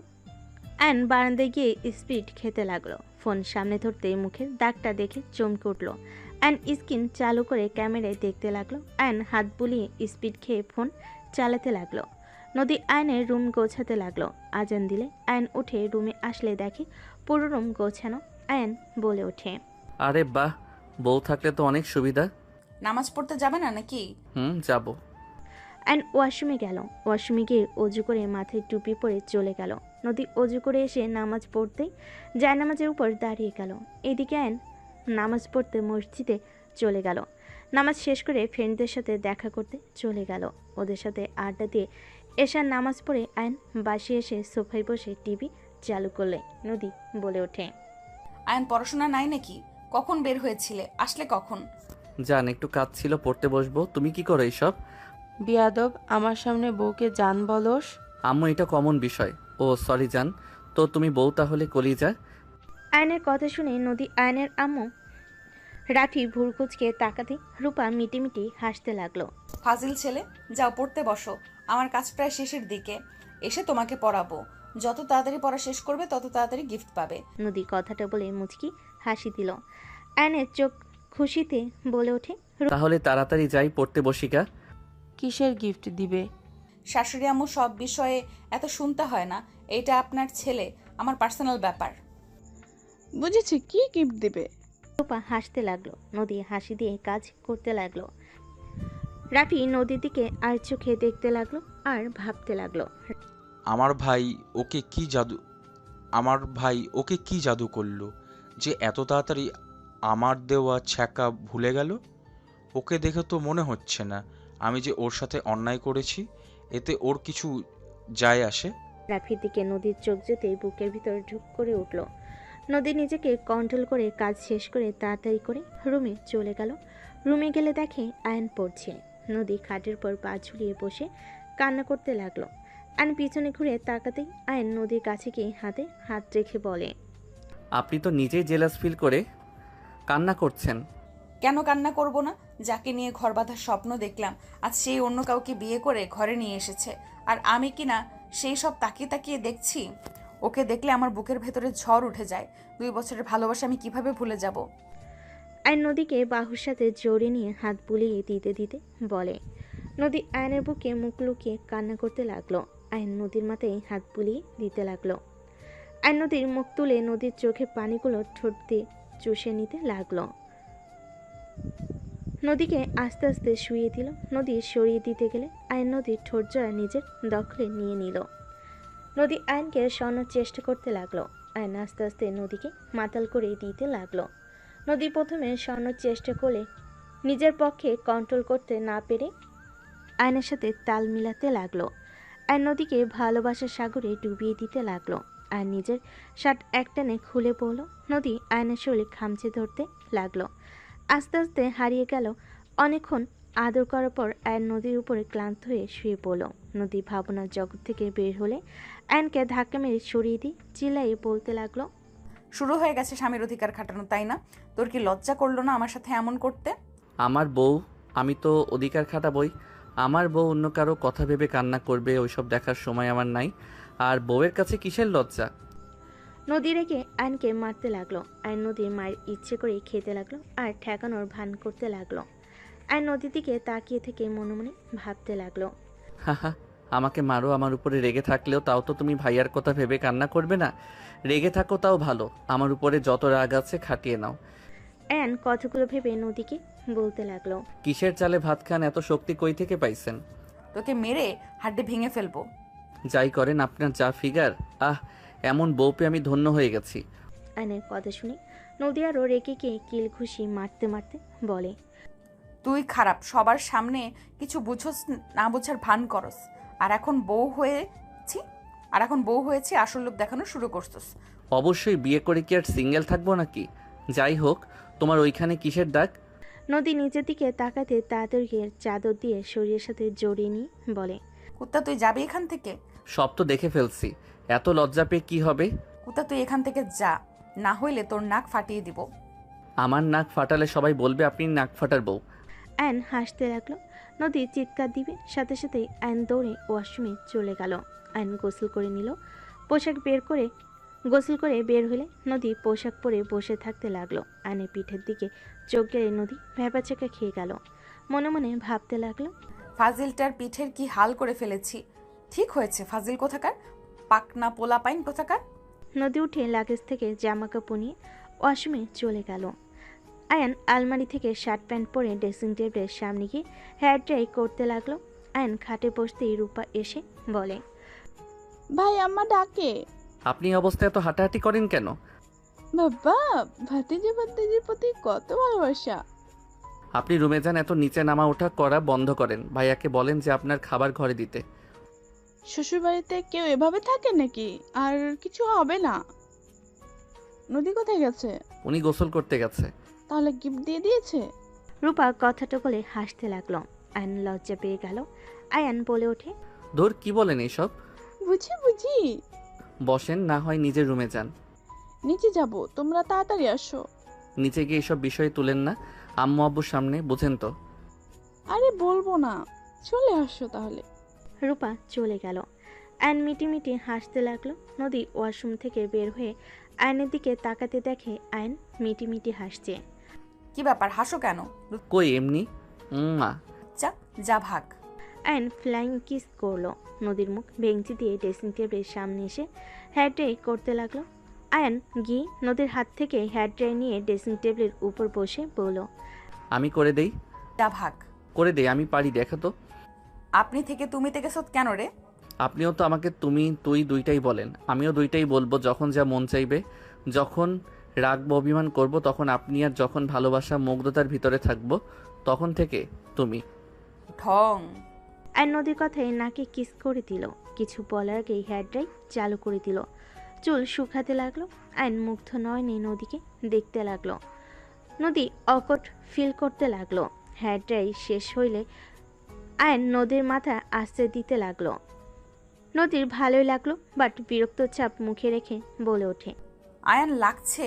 আয়ন বারান্দায় গিয়ে স্পিড খেতে লাগলো। ফোন সামনে ধরতেই মুখের দাগটা দেখে চমকে উঠল। আয়ন স্ক্রিন চালু করে ক্যামেরায় দেখতে লাগলো। আয়ন হাত বুলিয়ে স্পিড খেয়ে ফোন চালাতে লাগলো। নদী আয়নের রুম গোছাতে লাগলো। আজান দিলে আয়ন উঠে রুমে আসলে দেখে পুরো রুম গোছানো। আয়ন বলে ওঠে, আরে বাহ, বউ থাকলে তো অনেক সুবিধা। নামাজ পড়তে যাবে না নাকি? যাব। আয়ন ওয়াশরুমে গেল। ওয়াশরুমে গিয়ে অজু করে মাথায় টুপি পরে চলে গেল। নদী অজু করে এসে নামাজ পড়তেই জায়নামাজের উপর দাঁড়িয়ে গেল। এদিকে আয়ন নামাজ পড়তে মসজিদে চলে গেল। নামাজ শেষ করে ফ্রেন্ডদের সাথে দেখা করতে চলে গেল। ওদের সাথে আড্ডা দিয়ে এশার নামাজ পড়ে আয়ন বাসে এসে সোফায় বসে টিভি চালু করলে নদী বলে ওঠে, আয়ন পড়াশোনা নাই নাকি? কখন বের হয়েছিলে? আসলে কখন? জান, একটু কাজ ছিল, পড়তে বসবো। তুমি কি করো এইসব? বিয়াদব, আমার সামনে বউকে জান বলস? আম্মু, এটা কমন বিষয়। ও সরি জান। তো তুমি বউ তাহলে কলিজা? আয়নের কথা শুনে নদী আয়নের আম্মু রাফি ভুরকুচকে তাকাতে রূপা মিটিমিটি হাসতে লাগলো। ফাজিল ছেলে, যাও পড়তে বসো। আমার কাজ প্রায় শেষের দিকে, এসে তোমাকে পড়াবো। যত তাড়াতাড়ি পড়া শেষ করবে তত তাড়াতাড়ি গিফট পাবে। নদী কথাটা বলে মুচকি হাসি দিল। আয়নের চোখ খুশিতে বলে ওঠে, তাহলে তাড়াতাড়ি যাই, পড়তে বসিকা। কিসের গিফট দিবে? শাশুড়ি আম্মু সব বিষয়ে এত শুনতে হয় না। এটা আপনার ছেলে, আমার পার্সোনাল ব্যাপার। বুঝেছি, কি গিফট দিবে? রূপা হাসতে লাগলো। নদী হাসি দিয়ে কাজ করতে লাগলো। রাফি নদীর দিকে আর চোখে দেখতে লাগলো আর ভাবতে লাগলো, আমার ভাই ওকে কি জাদু করলো যে এত তাড়াতাড়ি আমার দেওয়া ছ্যাঁকা ভুলে গেল? ওকে দেখে তো মনে হচ্ছে না আমি যে ওর সাথে অন্যায় করেছি। এতে ওর কিছু যায় আসে? রাফির দিকে নদীর চোখ যেতেই বুকের ভিতর ঢুক করে উঠল। নদী নিজেকে কন্ট্রোল করে কাজ শেষ করে তাড়াতাড়ি করে রুমে চলে গেল। রুমে গেলে দেখে আয়ন পড়ছে। নদী খাটের পর পা ঝুলিয়ে বসে কান্না করতে লাগলো। আয়ন পিছনে ঘুরে তাকাতেই আয়ন নদীর কাছে গিয়ে হাতে হাত রেখে বলে, আপনি তো নিজেই জেলাস ফিল করে কান্না করছেন। কেন কান্না করব না? যাকে নিয়ে ঘর বাঁধার স্বপ্ন দেখলাম, আজ সেই অন্য কাউকে বিয়ে করে ঘরে নিয়ে এসেছে। আর আমি কিনা সেই সব তাকিয়ে তাকিয়ে দেখছি। ওকে দেখলে আমার বুকের ভেতরে ঝড় উঠে যায়। 2 বছরের ভালোবাসা আমি কিভাবে ভুলে যাব? আয়ন নদীকে বাহুর সাথে জড়িয়ে নিয়ে হাত বুলিয়ে দিতে দিতে বলে। নদী আয়নের বুকে মুখ লুকিয়ে কান্না করতে লাগলো। আয়ন নদীর মাথায় হাত বুলিয়ে দিতে লাগলো। আয়ন নদীর মুখ তুলে নদীর চোখে পানিগুলো ঠোঁট দিয়ে চুষে নিতে লাগলো। নদীকে আস্তে আস্তে শুইয়ে দিল। নদী সরিয়ে দিতে গেলে আয়ন নদীর ঠোঁট জোড়া নিজের দখলে নিয়ে নিল। নদী আয়নকে সরানোর চেষ্টা করতে লাগলো। আয়ন আস্তে আস্তে নদীকে মাতাল করে দিতে লাগলো। নদী প্রথমে সরানোর চেষ্টা করলে নিজের পক্ষে কন্ট্রোল করতে না পেরে আয়নের সাথে তাল মিলাতে লাগলো। আয়ন নদীকে ভালোবাসার সাগরে ডুবিয়ে দিতে লাগলো। আর নিজের শার্ট একটানে খুলে পড়ল। নদী আয়নের শরীর খামচে ধরতে লাগলো। আস্তে আস্তে হারিয়ে গেল। অনেকক্ষণ আদর করার পর আয়ন নদীর উপরে ক্লান্ত হয়ে শুয়ে পড়ল। নদী ভাবনার জগৎ থেকে বের হলে আয়নকে ধাক্কা মেরে সরিয়ে দিয়ে চিল্লাইয়ে বলতে লাগলো, শুরু হয়ে গেছে স্বামীর অধিকার খাটানো, তাই না? তোর কি লজ্জা করলো না আমার সাথে এমন করতে? আমার বউ, আমি তো অধিকার খাটাবই। আমার বউ অন্য কারো কথা ভেবে কান্না করবে, ওইসব দেখার সময় আমার নাই। আর বউয়ের কাছে কিসের লজ্জা? নদী রেখে আয়নকে মারতে লাগলো। আয়ন নদীর মায়ের ইচ্ছে করে খেতে লাগলো আর ঠেকানোর ভান করতে লাগলো। আয়ন নদীর দিকে তাকিয়ে থেকে মনে মনে ভাবতে লাগলো, হাহা, আমাকে মারো, আমার উপরে রেগে থাকলেও তাও তো তুমি ভাইয়ার কথা ভেবে কান্না করবে না। রেগে থাকো তাও ভালো, আমার উপরে যত রাগ আছে খাটিয়ে নাও। আয়ন কথাগুলো ভেবে নদীকে বলতে লাগলো, কিসের চালে ভাত খান, এত শক্তি কই থেকে পাইছেন? তোকে মেরে হাড্ডি ভেঙে ফেলবো। যাই করেন আপনার যা ফিগার, এমন বউ পেয়ে আমি ধন্য হয়ে গেছি। আয়নের কথা শুনে নদী আরও রেগে গিয়ে কিল ঘুষি মারতে মারতে বলে, তুই খারাপ, সবার সামনে কিছু বুঝোস না, বোঝার ভান করস। আর এখন বউ হয়েছি আসল লোক দেখানো শুরু করছস। অবশ্যই, বিয়ে করে কি আর সিঙ্গেল থাকবো নাকি? যাই হোক, তোমার ওইখানে কিসের দাগ? নদী নিচের দিকে তাকাতে তাড়াতাড়ি চাদর দিয়ে শরীরের সাথে জড়িয়ে নিয়ে বলে, কুত্তা তুই যাবি এখান থেকে? সব তো দেখে ফেলছি, এত লজ্জা পেয়ে কি হবে? কুত্তা তুই এখান থেকে যা, না হইলে তোর নাক ফাটিয়ে দিব। আমার নাক ফাটালে সবাই বলবে আপনি নাক ফাটার বউ। আয়ন হাসতে লাগলো। নদী চিৎকার দিবে, সাথে সাথেই আয়ন দৌড়ে ওয়াশরুমে চলে গেল। আয়ন গোসল করে নিল, গোসল করে বের হলে নদী পোশাক পরে বসে থাকতে লাগলো। আয়নের পিঠের দিকে চোখ গেলে নদী ভ্যাপাচাকা খেয়ে গেল। মনে মনে ভাবতে লাগলো, ফাজিলটার পিঠের কি হাল করে ফেলেছি। ঠিক হয়েছে, ফাজিল কোথাকার, পাকনা পোলা পাইন কোথাকার। নদী উঠে লাগেজ থেকে জামা কাপড় নিয়ে ওয়াশরুমে চলে গেল। আয়ান আলমারি থেকে শার্ট প্যান্ট পরে ড্রেসিং টেবিলের সামনে গিয়ে হেয়ার ড্রাই করতে লাগলো। আয়ান খাটে বসতেই রূপা এসে বলে, ভাই আম্মা ডাকে। আপনি এই অবস্থায় এত হাঁটাহাঁটি করেন কেন? বাবা, ভাতিজির প্রতি কত ভালোবাসা। আপনি রুমে যান, এত নিচে নামা ওঠা করা বন্ধ করেন। ভাইয়াকে বলেন যে আপনার খাবার ঘরে দিতে। শ্বশুর বাড়িতে কেউ এভাবে থাকে নাকি? আর কিছু হবে না। নদী কোথায় গেছে? উনি গোসল করতে গেছে। তাহলে গিফট দিয়ে দিয়েছে? রূপা কথাটা বলে হাসতে লাগলো। আয়ান লজ্জা পেয়ে গেল। আয়ান বলে ওঠে, ধুর, কি বলেন এইসব? বুঝি। বসেন, না হয় নিজের রুমে যান। নিচে যাব, তোমরা তাড়াতাড়ি আসো। নিচে গিয়ে এসব বিষয়ে তুলেন না আম্মু আব্বুর সামনে, বুঝেন তো? আরে বলবো না, চলে আসো তাহলে। রূপা চলে গেল। আয়ন মিটি হাসতে লাগলো। নদী ওয়াশরুম থেকে বের হয়ে আয়নের দিকে তাকাতে দেখে আয়ন মিটি হাসছে। কি ব্যাপার, হাসো কেন? কই এমনি। মা যা ভাগ। আয়ন ফ্লাইং কিস করলো। নদীর মুখ ভেঙচি দিয়ে ড্রেসিং টেবিলের সামনে এসে হেয়ার ড্রাই করতে লাগলো। আয়ন গিয়ে নদীর হাত থেকে হেয়ার ড্রাই নিয়ে ড্রেসিং টেবিলের উপর বসে বলল, আমি করে দেই। যা ভাগ। করে দেই, আমি পারি, দেখা তো। আপনি থেকে তুমি থেকে সত কেন রে? আপনিও তো আমাকে তুমি তুই দুইটাই বলেন, আমিও দুইটাই বলবো। যখন যা মন চাইবে, যখন রাগবো অভিমান করব তখন আপনি, আর যখন ভালোবাসা মুগ্ধতার ভিতরে থাকবো তখন থেকে তুমি। ঢং। আয়ন নদীর কথায় নাকে কিস করে দিল। কিছু বলার আগেই হেয়ার ড্রাই চালু করে দিল। চুল শুকাতে লাগলো। আয়ন মুগ্ধ নয়নে নদীকে দেখতে লাগলো। নদী অকট ফিল করতে লাগলো। হেয়ার ড্রাই শেষ হইলে আয়ন নদীর মাথা আস্তে দিতে লাগলো। নদীর ভালোই লাগলো, বাট বিরক্ত চাপ মুখে রেখে বলে ওঠে, আয়ান লাগছে,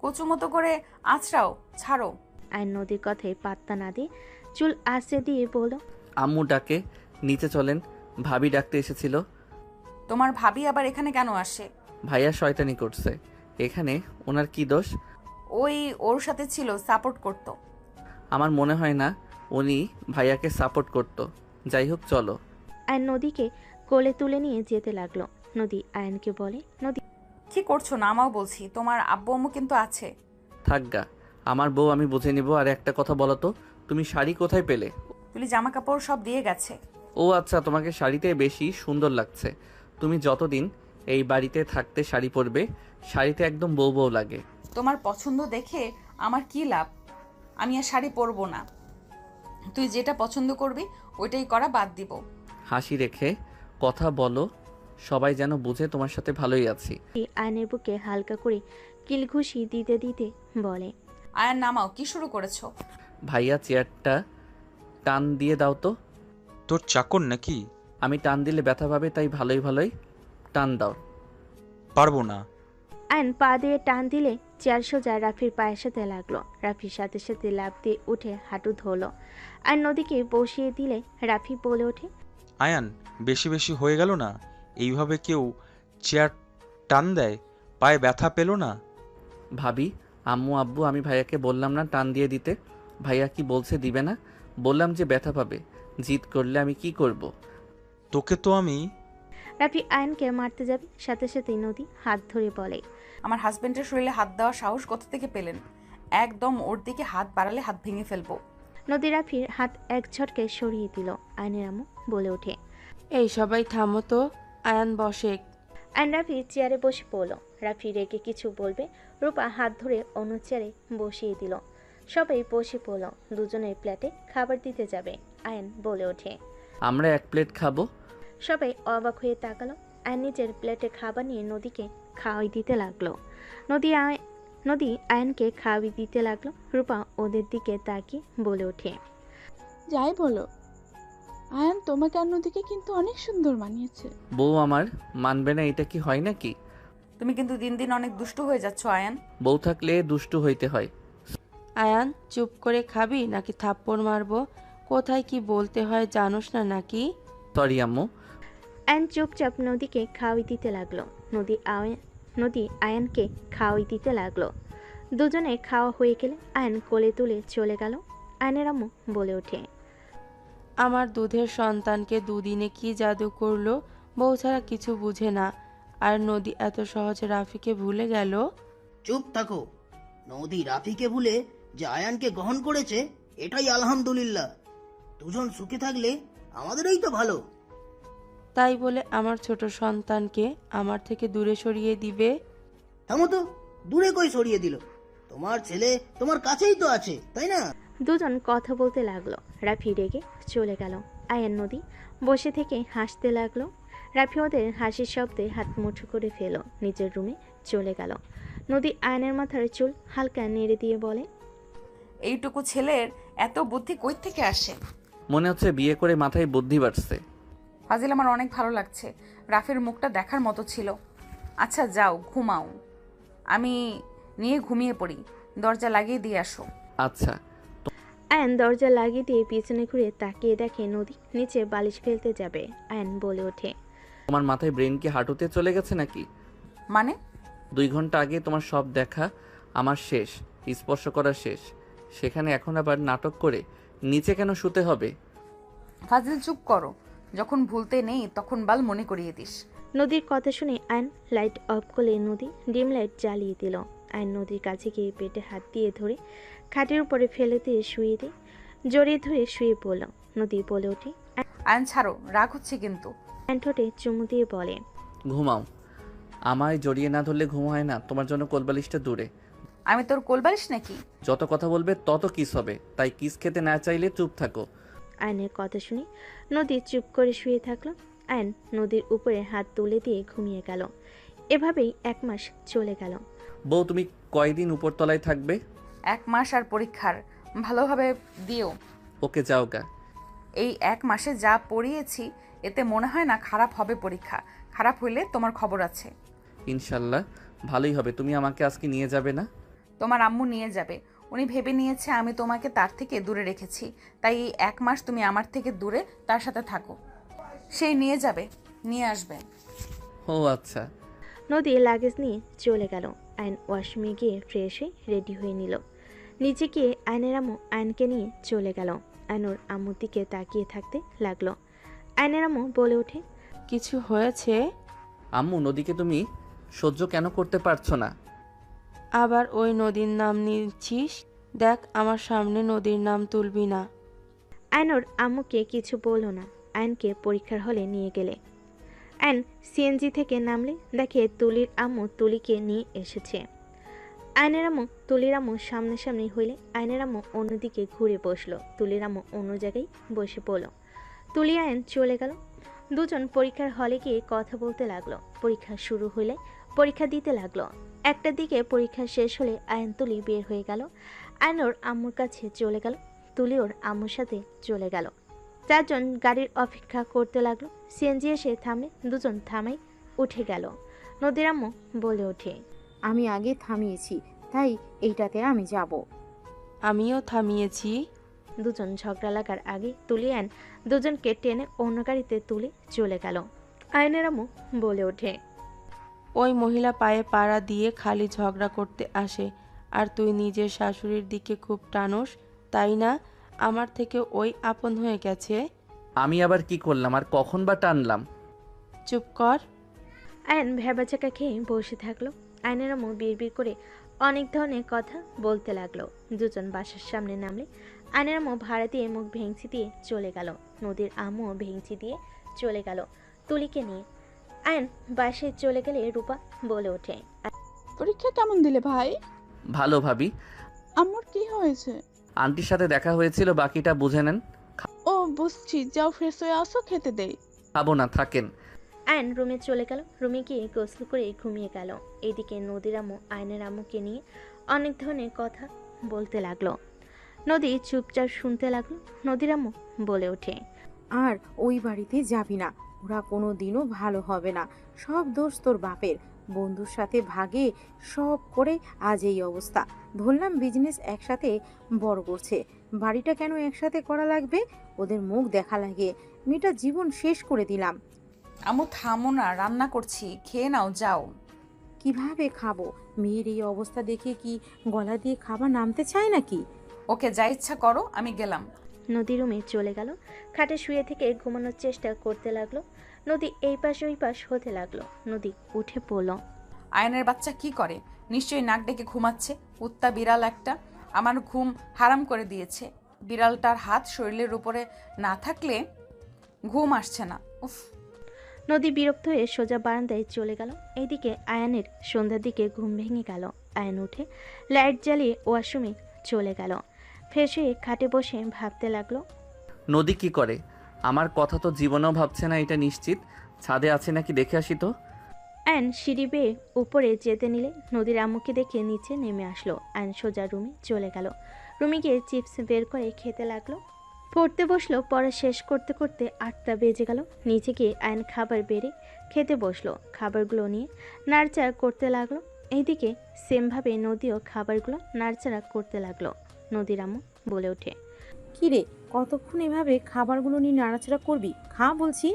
কচু মতো করে আছড়াও, ছাড়ো। আয়ন নদীর কথায় পাত্তা না দিয়ে চুল আস্তে দিয়ে বলল, আম্মু ডাকে, নিচে চলেন, ভাবি ডাকতে এসেছিল। তোমার ভাবি আবার এখানে কেন আসে? ভাইয়া শয়তানি করছে। এখানে ওনার কি দোষ? ওই ওর সাথে ছিল, সাপোর্ট করতো। আমার মনে হয় না উনি ভাইয়াকে সাপোর্ট করত। যাই হোক, চলো। আয়ন নদীকে কোলে তুলে নিয়ে যেতে লাগলো। নদী আয়নকে বলে, নদী কি করছো? নামাও বলছি, তোমার আব্বু আম্মু কিন্তু আছে। থাকগা, আমার বউ আমি বুঝে নিব। আর একটা কথা বলো তো, তুমি শাড়ি কোথায় পেলে? তুলি জামা কাপড় সব দিয়ে গেছে। ও আচ্ছা, তোমাকে শাড়িতে বেশি সুন্দর লাগছে। তুমি যতদিন এই বাড়িতে থাকতে শাড়ি পরবে, শাড়িতে একদম বউ বউ লাগে। তোমার পছন্দ দেখে আমার কি লাভ? আমি আর শাড়ি পরবো না। তুই যেটা পছন্দ করবি ওইটাই করা বাদ দিব। হাসি রেখে কথা বলো, সবাই যেন বুঝে তোমার সাথে ভালোই আছি। আয়নের বুকে হালকা করে কিলঘুষি দিতে দিতে বলে, আয়ান নামাও, কি শুরু করেছো? ভাইয়া চেয়ারটা টান দিয়ে দাও তো। তোর চাকর নাকি? আমি টান দিলে ব্যথা পাবে, তাই ভালোই টান দাও। পারবো না। আয়ন পা দিয়ে টান দিলে চেয়ার সোজা রাফির পায়ের সাথে লাগলো। রাফির সাথে সাথে লাফ দিয়ে উঠে হাঁটু ধরলো। আর নদীকে বসিয়ে দিলে রাফি বলে ওঠে, আয়ান, বেশি হয়ে গেল না? এইভাবে কেউ চেয়ার টান দেয়? পায়ে ব্যথা পেল না? ভাবি, আম্মু আব্বু, আমি ভাইয়াকে বললাম না টান দিয়ে দিতে? ভাইয়া কি বলছে দিবে না? বললাম যে ব্যথা পাবে। জিদ করলে আমি কি করব? তোকে তো আমি। রাফি আয়নকে মারতে যাবে, সাথে সাথেই নদী হাত ধরে বলে, আমার হাজবেন্ডের শরীরে হাত দেওয়ার সাহস কোথা থেকে পেলেন? একদম ওর দিকে হাত বাড়ালে হাত ভেঙে ফেলবো। নদী রাফির হাত এক ঝটকে সরিয়ে দিল। আয়নের আম্মু বলে ওঠে, এই সবাই থামো তো, আয়ান বসে। আয়ন রাফি চেয়ারে বসে পড়ল। রাফি রেগে কিছু বলবে, রূপা হাত ধরে অন্য চেয়ারে বসিয়ে দিল। সবাই বসে পড়ল। দুজনের প্লেটে খাবার দিতে যাবে। আয়ন বলে ওঠে, আমরা এক প্লেট খাবো। সবাই অবাক হয়ে তাকালো। আয়ন নিজের প্লেটে খাবার নিয়ে নদীকে খাওয়াই দিতে লাগলো। নদী আয়নকে খাওয়াই দিতে লাগলো। রূপা ওদের দিকে তাকিয়ে বলে ওঠে, যাই বলো, আয়ান তোমাকে আর নদীকে কিন্তু অনেক সুন্দর মানিয়েছে। বউ আমার মানবে না, এটা কি হয় নাকি? তুমি কিন্তু দিন দিন অনেক দুষ্টু হয়ে যাচ্ছ আয়ান। বউ থাকলে দুষ্টু হইতে হয়। আয়ান, চুপ করে খাবি নাকি থাপ্পড় মারবো? কোথায় কি বলতে হয় জানোস না নাকি? সরি আম্মু। আয়ান চুপচাপ নদীকে খাওয়াই দিতে লাগলো। নদী আয়ানকে খাওয়াই দিতে লাগলো। দুজনে খাওয়া হয়ে গেলে আয়ান কোলে তুলে চলে গেল। আয়নের আম্মু বলে ওঠে, আমার দুধের সন্তানকে দুদিনে কি জাদু করলো, বউ ছাড়া কিছু বুঝে না। আর নদী এত সহজে রাফিকে ভুলে গেল। চুপ থাকো। নদী রাফিকে ভুলে যে আয়ানকে গ্রহণ করেছে, এটাই আলহামদুলিল্লাহ। দুজন সুখে থাকলে আমাদেরই তো ভালো। তাই বলে আমার ছোট সন্তানকে আমার থেকে দূরে সরিয়ে দিবে? থামো তো, দূরে কই সরিয়ে দিল? তোমার ছেলে তোমার কাছেই তো আছে, তাই না? দুজন কথা বলতে লাগলো। রাফি রেগে চলে গেল। আয়ান নদী বসে থেকে হাসতে লাগলো। রাফি ওদের হাসির শব্দে হাত মুঠো করে ফেলো, নিজের রুমে চলে গেল। নদী আয়নের মাথার চুল হালকা নেড়ে দিয়ে বলে, এইটুকু ছেলের এত বুদ্ধি কই থেকে আসে? মনে হচ্ছে বিয়ে করে মাথায় বুদ্ধি বাড়ছে। ফাজিল, আমার অনেক ভালো লাগছে। রাফির মুখটা দেখার মতো ছিল। আচ্ছা যাও ঘুমাও, আমি নিয়ে ঘুমিয়ে পড়ি। দরজা লাগিয়ে দিয়ে আসো। আচ্ছা। আয়ন দরজা লাগিয়ে দিয়ে পিছনে ঘুরে তাকিয়ে দেখে নদী নিচে বালিশ ফেলতে যাবে। আয়ন বলে ওঠে, তোমার মাথায় ব্রেন কি হাঁটুতে চলে গেছে নাকি? মানে? 2 ঘন্টা আগে তোমার সব দেখা আমার শেষ, স্পর্শ করা শেষ, সেখানে এখন আবার নাটক করে নিচে কেন শুতে হবে? ফাজিল চুপ করো, যখন ভুলতে নেই তখন বাল মনে করিয়ে দিস। নদীর কথা শুনে আয়ন লাইট অফ করে নদী ডিম লাইট জ্বালিয়ে দিল। আয়ন নদীর কাছে গিয়ে পেটে হাত দিয়ে ধরে খাটের উপরে ফেলে দিয়ে শুয়ে দিয়ে জড়িয়ে ধরে শুয়ে পড়ল। নদী বলে ওঠে, আয়ন ছাড়ো, রাগ হচ্ছে কিন্তু। আয়ন ঠোঁটে চুমু দিয়ে বলে, ঘুমাও। আমায় জড়িয়ে না ধরলে ঘুম হয় না, তোমার জন্য কোলবালিশটা দূরে। আমি তোর কোলবালিশ নাকি? যত কথা বলবে তত কিস হবে, তাই কিস খেতে না চাইলে চুপ থাকো। আয়নের কথা শুনে নদী চুপ করে শুয়ে থাকলো। আয়ন নদীর উপরে হাত তুলে দিয়ে ঘুমিয়ে গেল। এভাবেই 1 মাস চলে গেল। বউ, তুমি কয়দিন উপরতলায় থাকবে? 1 মাস আর পরীক্ষার ভালোভাবে দিও। ওকে, যাও গা। এই 1 মাসে যা পড়িয়েছি এতে মনে হয় না খারাপ হবে পরীক্ষা। খারাপ হইলে তোমার খবর আছে। ইনশাল্লাহ ভালোই হবে। তুমি আমাকে আজকে নিয়ে যাবে না? তোমার আম্মু নিয়ে যাবে। উনি ভেবে নিয়েছে আমি তোমাকে তার থেকে দূরে রেখেছি, তাই এই 1 মাস তুমি আমার থেকে দূরে তার সাথে থাকো। সেই নিয়ে যাবে, নিয়ে আসবে। ও আচ্ছা। নদী লাগেজ নিয়ে চলে গেল। আয়ন ওয়াশরুমে গিয়ে ফ্রেশ হয়ে রেডি হয়ে নিল। নিচে গিয়ে আয়নের আম্মু আয়নকে নিয়ে চলে গেল। আয়নুর আম্মুর দিকে তাকিয়ে থাকতে লাগলো। আয়নের আম্মু বলে ওঠে, কিছু হয়েছে? আম্মু, নদীকে তুমি সহ্য কেন করতে পারছো না? আবার ওই নদীর নাম নিচ্ছিস? দেখ, আমার সামনে নদীর নাম তুলবি না। আয়নুর আম্মুকে কিছু বলল না। আয়নকে পরীক্ষার হলে নিয়ে গেলে আয়ন সিএনজি থেকে নামলে দেখে তুলির আম্মু তুলিকে নিয়ে এসেছে। আয়নের আম্মু তুলির আম্মু সামনাসামনি হইলে আয়নের আম্মু অন্যদিকে ঘুরে বসলো। তুলির আম্মু অন্য জায়গায় বসে পড়ল। তুলি আয়ন চলে গেল। দুজন পরীক্ষার হলে গিয়ে কথা বলতে লাগলো। পরীক্ষা শুরু হইলে পরীক্ষা দিতে লাগলো। 1টার দিকে পরীক্ষা শেষ হলে আয়ন তুলি বের হয়ে গেল। আয়ন ওর আম্মুর কাছে চলে গেল। তুলি ওর আম্মুর সাথে চলে গেল। 4 জন গাড়ির অপেক্ষা করতে লাগলো। সিএনজি এসে থামলে দুজন থামাই উঠে গেল। নদীর আম্মু বলে ওঠে, আমি আগে থামিয়েছি, তাই এইটাতে আমি যাব। আমিও থামিয়েছি। দুজন ঝগড়া লাগার আগে তুলি আয়ন দুজনকে টেনে অন্য গাড়িতে তুলে চলে গেল। আয়নের আম্মু বলে ওঠে, ওই মহিলা পায়ে পাড়া দিয়ে খালি ঝগড়া করতে আসে, আর তুই নিজের শাশুড়ির দিকে খুব টানোস, তাই না? আমার থেকে ওই আপন হয়ে গেছে। আমি আবার কি করলাম আর কখন বা টানলাম? চুপ কর। আয়ন ভেবাচাকা খেয়ে বসে থাকলো। আয়নের আম্মু বিড়বিড় করে অনেক ধরনের কথা বলতে লাগলো। দুজন বাসার সামনে নামলে আয়নের আম্মু ভাড়া দিয়ে মুখ ভেঙচি দিয়ে চলে গেল। নদীর আম্মু ভেঙচি দিয়ে চলে গেল তুলিকে নিয়ে। আয়ন বাসায় চলে গেলে রূপা বলে ওঠে, পরীক্ষা কেমন দিলে ভাই? ভালো ভাবি। আম্মুর কি হয়েছে? আন্টির সাথে দেখা হয়েছিল, বাকিটা বুঝে নেন। ও বুঝছি, যাও ফ্রেশ হয়ে আসো, খেতে দেই। খাবো না, থাকেন। আয়ন রুমে চলে গেল। রুমে গিয়ে গোসল করে ঘুমিয়ে গেল। এদিকে নদীর আম্মু আয়নের আম্মুকে নিয়ে অনেক ধরনের কথা বলতে লাগলো। নদী চুপচাপ শুনতে লাগলো। নদীর আম্মু বলে ওঠে, আর ওই বাড়িতে যাবি না, ওরা কোনো দিনও ভালো হবে না। সব দোষ তোর বাপের। বন্ধুর সাথে ভাগে সব করে আজ এই অবস্থা। ধরলাম বিজনেস একসাথে বড় করছে, বাড়িটা কেন একসাথে করা লাগবে? ওদের মুখ দেখা লাগে, মেয়েটা জীবন শেষ করে দিলাম। আম্মু থামো না, রান্না করছি, খেয়ে নাও যাও। কিভাবে খাবো? মেয়ের এই অবস্থা দেখে কি গলা দিয়ে খাবার নামতে চায় নাকি? ওকে যা ইচ্ছা করো, আমি গেলাম। নদী রুমে চলে গেল। খাটে শুয়ে থেকে ঘুমানোর চেষ্টা করতে লাগলো। নদী এই পাশ ওই পাশ হতে লাগলো। নদী উঠে পড়ল। আয়নের বাচ্চা কি করে? নিশ্চয়ই নাক ডেকে ঘুমাচ্ছে। কুত্তা বিড়াল একটা আমার ঘুম হারাম করে দিয়েছে। বিড়ালটার হাত শরীরের উপরে না থাকলে ঘুম আসছে না। উফ। নদী বিরক্ত হয়ে সোজা বারান্দায় চলে গেল। এইদিকে আয়ানের সন্ধ্যার দিকে ঘুম ভেঙে গেল। আয়ান উঠে লাইট জ্বালিয়ে ওয়াশরুমে চলে গেল। ফ্রেশ হয়ে খাটে বসে ভাবতে লাগলো। নদী কি করে? আমার কথা তো জীবনেও ভাবছে না, এটা নিশ্চিত। ছাদে আছে নাকি দেখে আসি তো। আয়ন সিঁড়ি বেয়ে উপরে যেতে নিলে নদীর আম্মুকে দেখে নিচে নেমে আসলো। আয়ন সোজা রুমে চলে গেল। রুমে গিয়ে চিপস বের করে খেতে লাগলো। পড়তে বসলো। পড়া শেষ করতে করতে 8টা বেজে গেল। নিচে গিয়ে আয়ন খাবার বেড়ে খেতে বসলো। খাবারগুলো নিয়ে নাড়চাড়া করতে লাগলো। এইদিকে সেমভাবে নদীও খাবারগুলো নাড়চাড়া করতে লাগলো। নদীর আম্মু বলে ওঠে, কি রে, কতক্ষণ এভাবে খাবারগুলো নিয়ে নাড়াচাড়া করবি? খা বলছি।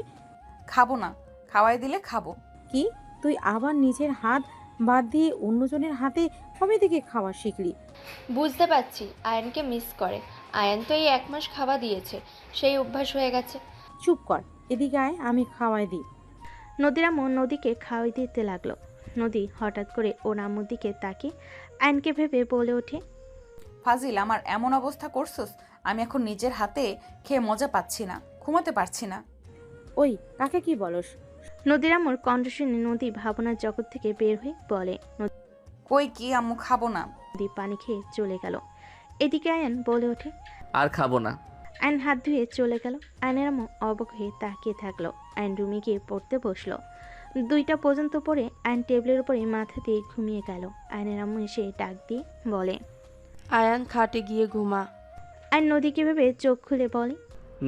খাবো না, খাওয়াই দিলে খাবো। কি, তুই আবার নিজের হাত বাদ দিয়ে অন্যজনের হাতে কবে থেকে খাওয়া শিখলি? বুঝতে পারছি আয়নকে মিস করে। আয়ন তো এই 1 মাস খাওয়া দিয়েছে, সেই অভ্যাস হয়ে গেছে। চুপ কর, এদিকে আয়, আমি খাওয়াই দিই। নদীর আম্মু নদীকে খাওয়াই দিতে লাগলো। নদী হঠাৎ করে ওর আম্মুর দিকে তাকিয়ে আয়নকে ভেবে বলে ওঠে, ফাজিল, আমার এমন অবস্থা করছস, আমি এখন নিজের হাতে খেয়ে মজা পাচ্ছি না, ঘুমাতে পারছি না। ওই, কাকে কি বলস? নদীর আম্মুর কণ্ঠ শুনে নদী ভাবনার জগৎ থেকে বের হয়ে বলে। কই কি আম্মু, খাবো না। নদী পানি খেয়ে চলে গেল। এদিকে আয়ন বলে ওঠে, আর খাবো না। আয়ন হাত ধুয়ে চলে গেল। আয়নের আম্মু অবাক হয়ে তাকিয়ে থাকলো। আয়ন রুমে গিয়ে পড়তে বসলো। 2টা পর্যন্ত পরে আয়ন টেবিলের উপরে মাথা দিয়ে ঘুমিয়ে গেল। আয়নের আম্মু এসে ডাক দিয়ে বলে, আয়ান খাটে গিয়ে ঘুমা। আয়ন নদীকে ভেবে চোখ খুলে বলে,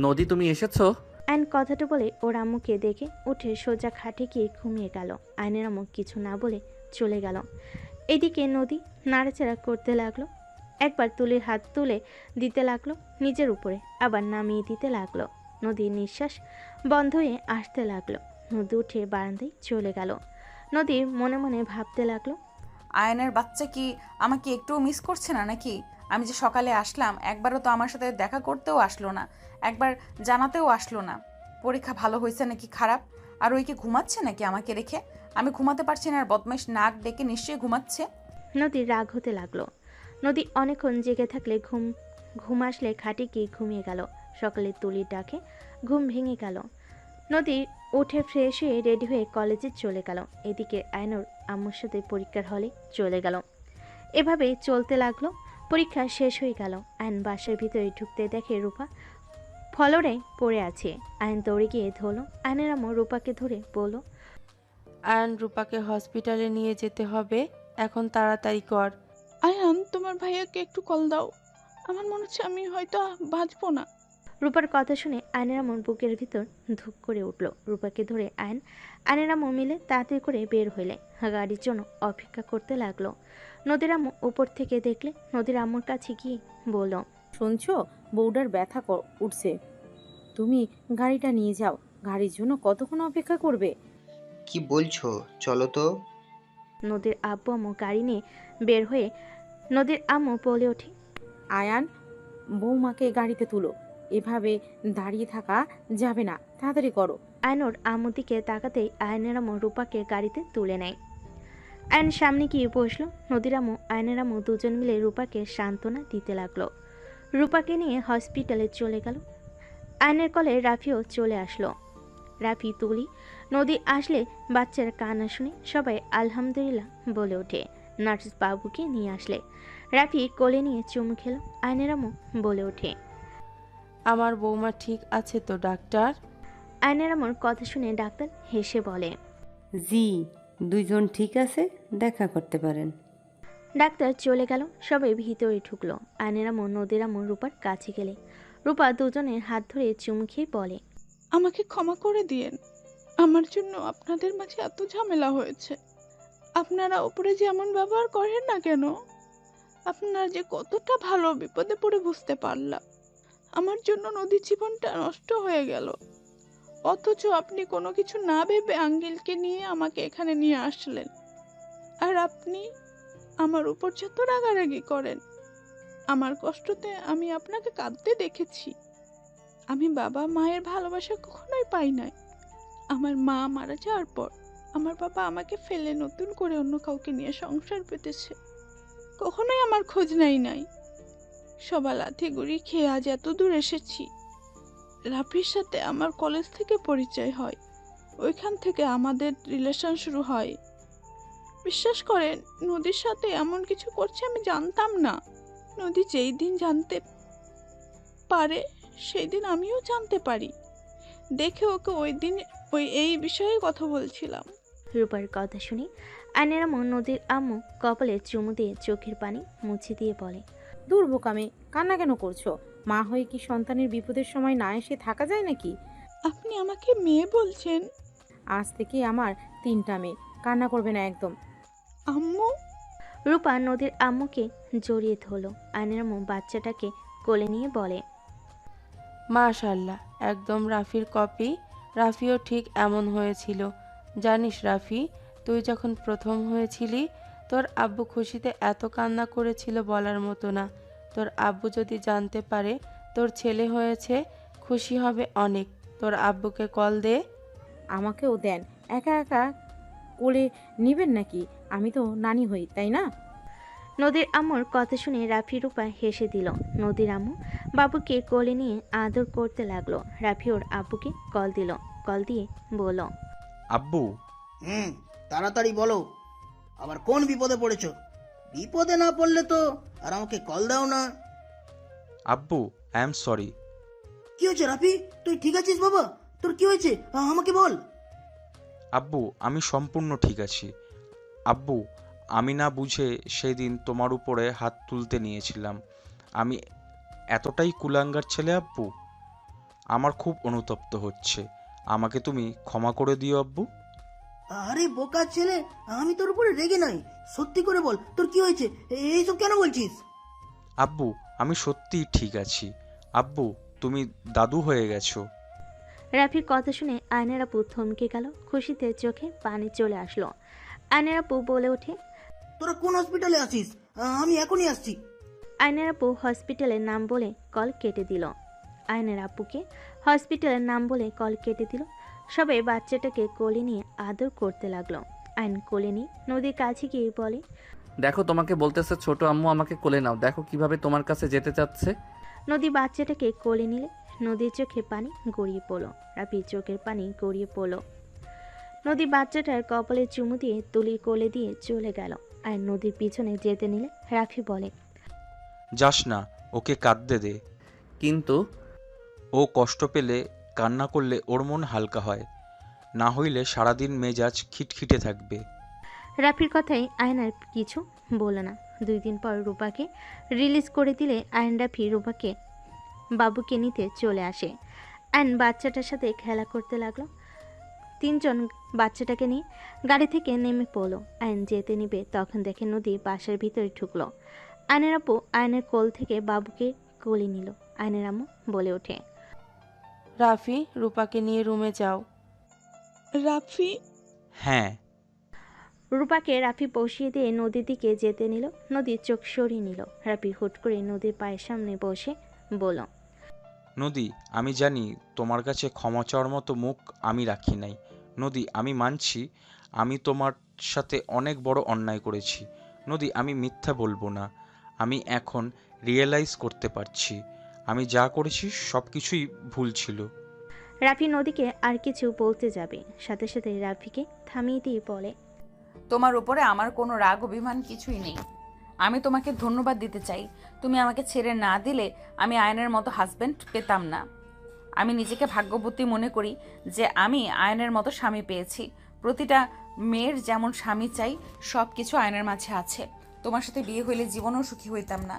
নদী তুমি এসেছো? আয়ন কথাটা বলে ওর আম্মুকে দেখে উঠে সোজা খাটে গিয়ে ঘুমিয়ে গেল। আয়নের আম্মু কিছু না বলে চলে গেল। এদিকে নদী নাড়াচাড়া করতে লাগলো। একবার তুলির হাত তুলে দিতে লাগলো নিজের উপরে, আবার নামিয়ে দিতে লাগলো। নদীর নিঃশ্বাস বন্ধ হয়ে আসতে লাগলো। নদী উঠে বারান্দায় চলে গেল। নদী মনে মনে ভাবতে লাগলো, আয়নের বাচ্চা কি আমাকে একটুও মিস করছে না নাকি? আমি যে সকালে আসলাম, একবারও তো আমার সাথে দেখা করতেও আসলো না, একবার জানাতেও আসলো না পরীক্ষা ভালো হয়েছে নাকি খারাপ। আর ওই কি ঘুমাচ্ছে নাকি আমাকে রেখে? আমি ঘুমাতে পারছি না, আর বদমাইশ নাক ডেকে নিশ্চয়ই ঘুমাচ্ছে। নদীর রাগ হতে লাগলো। নদী অনেকক্ষণ জেগে থাকলে ঘুম আসলে খাটে গিয়ে ঘুমিয়ে গেল। সকালে তুলির ডাকে ঘুম ভেঙে গেল। নদী উঠে ফ্রেশ হয়ে রেডি হয়ে কলেজে চলে গেল। এদিকে আয়নুর আম্মুর সাথে পরীক্ষার হলে চলে গেল। এভাবেই চলতে লাগলো। পরীক্ষা শেষ হয়ে গেল। আয়ন বাসার ভিতরে ঢুকতে দেখে রূপা ফ্লোরে পড়ে আছে। আয়ন দৌড়ে গিয়ে ধরলো। আয়নের আম্মু রূপাকে ধরে বলল, আয়ান রূপাকে হসপিটালে নিয়ে যেতে হবে, এখন তাড়াতাড়ি কর। আয়ান, তোমার ভাইয়াকে একটু কল দাও। আমার মনে হচ্ছে আমি হয়তো বাঁচবো না। রূপার কথা শুনে আয়নের আম্মুর বুকের ভিতর ধুক করে উঠল। রূপাকে ধরে আয়নের আম্মু মিলে তাড়াতাড়ি করে বের হইলে গাড়ির জন্য অপেক্ষা করতে লাগলো। নদীর আম্মু উপর থেকে দেখলে নদীর আম্মুর কাছে গিয়ে বলল, শুনছো, বউডার ব্যথা উঠছে, তুমি গাড়িটা নিয়ে যাও। গাড়ির জন্য কতক্ষণ অপেক্ষা করবে? কি বলছো, চলো তো। নদীর আব্বু আম্মু গাড়ি নিয়ে বের হয়ে নদীর আম্মু বলে ওঠে, আয়ান, বৌমাকে গাড়িতে তুলো, এভাবে দাঁড়িয়ে থাকা যাবে না, তাড়াতাড়ি করো। আয়নোর আম্মুর দিকে তাকাতেই আয়নের আম্মু রূপাকে গাড়িতে তুলে নেয়। আয়ন সামনে গিয়ে বসলো। নদীর আম্মু আয়নের আম্মু দুজন মিলে রূপাকে সান্ত্বনা দিতে লাগলো। রূপাকে নিয়ে হসপিটালে চলে গেল। আয়নের কলে রাফিও চলে আসলো। রাফি, তুলি, নদী আসলে বাচ্চার কান্না শুনে সবাই আলহামদুলিল্লাহ বলে ওঠে। নার্স বাবুকে নিয়ে আসলে রাফি কোলে নিয়ে চুমু খেলো। আয়নের আম্মু বলে ওঠে, আমার বৌমা ঠিক আছে তো ডাক্তার? আয়নের আম্মুর কথা শুনে ডাক্তার হেসে বলে, জি, দুইজন ঠিক আছে, দেখা করতে পারেন। ডাক্তার চলে গেল। সবাই ভিতরে ঢুকলো। আয়নের আম্মু নদীর আম্মু রূপার কাছে গেলে রূপা দুজনের হাত ধরে চুমু খেয়ে বলে, আমাকে ক্ষমা করে দিয়েন, আমার জন্য আপনাদের মাঝে এত ঝামেলা হয়েছে। আপনারা উপরে যেমন ব্যবহার করেন না কেন, আপনারা যে কতটা ভালো, বিপদে পড়ে বুঝতে পারলাম। আমার জন্য নদীর জীবনটা নষ্ট হয়ে গেল, অথচ আপনি কোনো কিছু না ভেবে আঙ্কেলকে নিয়ে আমাকে এখানে নিয়ে আসলেন। আর আপনি আমার উপর যত রাগারাগি করেন, আমার কষ্টতে আমি আপনাকে কাঁদতে দেখেছি। আমি বাবা মায়ের ভালোবাসা কখনোই পাই নাই। আমার মা মারা যাওয়ার পর আমার বাবা আমাকে ফেলে নতুন করে অন্য কাউকে নিয়ে সংসার পেতেছে, কখনোই আমার খোঁজ নাই। সবার লাথি গুড়ি খেয়ে আজ এত দূর এসেছি। রাফির সাথে আমার কলেজ থেকে পরিচয় হয়, ওইখান থেকে আমাদের রিলেশন শুরু হয়। বিশ্বাস করেন, নদীর সাথে এমন কিছু করছে আমি জানতাম না। নদী যেই দিন জানতে পারে সেই দিন আমিও জানতে পারি। দেখে ওকে এই বিষয়ে কথা বলছিলাম। রূপার কথা শুনে আয়নের আম্মু নদীর আম্মু কপালে চুমু দিয়ে চোখের পানি মুছে দিয়ে বলে, দূর বোকামে, কান্না কেন করছো? মা হয়ে কি সন্তানের বিপদের সময় না এসে থাকা যায় নাকি? আপনি আমাকে মেয়ে বলছেন? আজ থেকে আমার 3টা মেয়ে, কান্না করবে না একদম। আম্মু। রূপা নদীর আম্মুকে জড়িয়ে ধরল। আয়নের আম্মু বাচ্চাটাকে কোলে নিয়ে বলে, মাশাআল্লাহ, একদম রাফির কপি। রাফিও ঠিক এমন হয়েছিল। জানিস রাফি, তুই যখন প্রথম হয়েছিলি তোর আব্বু খুশিতে এত কান্না করেছিল বলার মতো না। তোর আব্বু যদি জানতে পারে তোর ছেলে হয়েছে, খুশি হবে অনেক। তোর আব্বুকে কল দে। আমাকেও দেন, একা একা কোলে নিবেন নাকি? আমি তো নানি হই, তাই না? নদীর আম্মুর কথা শুনে রাফি রূপা হেসে দিল। নদীর আম্মু বাবুকে কোলে নিয়ে আদর করতে লাগলো। রাফি ওর আব্বুকে কল দিল। কল দিয়ে বলল, আব্বু। তাড়াতাড়ি বলো, আবার কোন বিপদে পড়েছো? বিপদে না পড়লে তো আর আমাকে কল দাও না। আব্বু, আই এম সরি। কি হয়েছে রাফি? তুই ঠিক আছিস বাবা? তোর কি হয়েছে আমাকে বল। আব্বু, আমি সম্পূর্ণ ঠিক আছি। আব্বু, আমি না বুঝে সেই দিন তোমার উপরে হাত তুলতে নিয়েছিলাম। আমি এতটাই কুলাঙ্গার ছেলে আব্বু। আমার খুব অনুতপ্ত হচ্ছে। আমাকে তুমি ক্ষমা করে দিও আব্বু। আরে বোকা ছেলে, আমি তোর উপরে রেগে নাই। সত্যি করে বল, তোর কি হয়েছে? এইসব কেন বলছিস? আব্বু, আমি সত্যিই ঠিক আছি। আব্বু, তুমি দাদু হয়ে গেছো। রাফির কথা শুনে আয়নের আপু থমকে গেল। খুশিতে চোখে পানি চলে আসলো। আয়নের আপু বলে ওঠে, তোরা কোন হসপিটালে আছিস? আমি এখনই আসছি। আয়নের আপু হসপিটালের নাম বলে কল কেটে দিল। আয়নের আপুকে হসপিটালের নাম বলে কল কেটে দিল। সবাই বাচ্চাটাকে কোলে নিয়ে আদর করতে লাগলো। আয়ন কোলে নিয়ে নদীর কাছে গিয়ে বলে, দেখো, তোমাকে বলতেছে ছোট আম্মু আমাকে কোলে নাও, দেখো কিভাবে তোমার কাছে যেতে চাচ্ছে। নদী বাচ্চাটাকে কোলে নিলে নদীর চোখে পানি গড়িয়ে পড়ল। রাফির চোখের পানি গড়িয়ে পড়ল। নদী বাচ্চাটার কপালে চুমু দিয়ে তুলির কোলে দিয়ে চলে গেল। আর নদীর পিছনে যেতে নিলে রাফি বলে, যাস না, ওকে কাঁদতে দে। কিন্তু ও কষ্ট পেলে, কান্না করলে ওর মন হালকা হয়, না হইলে সারাদিন মেজাজ খিটখিটে থাকবে। রাফির কথাই আয়নার কিছু বলল না। 2 দিন পর রূপাকে রিলিজ করে দিলে আয়ন রাফি রূপাকে বাবুকে নিতে চলে আসে। আয়ন বাচ্চাটার সাথে খেলা করতে লাগলো। 3 জন বাচ্চাটাকে নিয়ে গাড়ি থেকে নেমে পড়লো। আয়ন যেতে নিবে তখন দেখে নদী বাসার ভিতরে ঢুকলো। আয়নের আপু আয়নের কোল থেকে বাবুকে কোলে নিল। আয়নের আম্মু বলে ওঠে, রাফি, রূপাকে নিয়ে রুমে যাও। রাফি? হ্যাঁ। রূপাকে রাফি বসিয়ে দিয়ে নদীর দিকে যেতে নিল। নদীর চোখ সরিয়ে নিল। রাফি হুট করে নদীর পায়ের সামনে বসে বলল, নদী, আমি জানি তোমার কাছে ক্ষমা চাওয়ার মতো মুখ আমি রাখি নাই। নদী, আমি মানছি আমি তোমার সাথে অনেক বড় অন্যায় করেছি। নদী, আমি মিথ্যা বলবো না। আমি এখন রিয়েলাইজ করতে পারছি আমি যা করেছি সব কিছুই ভুল ছিল। রাফি নদীকে আর কিছু বলতে যাবে, সাথে সাথে রাফিকে থামিয়ে দিয়ে বলে, তোমার উপরে আমার কোনো রাগ অভিমান কিছুই নেই। আমি তোমাকে ধন্যবাদ দিতে চাই। তুমি আমাকে ছেড়ে না দিলে আমি আয়নের মতো হাজবেন্ড পেতাম না। আমি নিজেকে ভাগ্যবতী মনে করি যে আমি আয়নের মতো স্বামী পেয়েছি। প্রতিটা মেয়ের যেমন স্বামী চাই, সব কিছু আয়নের মাঝে আছে। তোমার সাথে বিয়ে হইলে জীবনেও সুখী হইতাম না।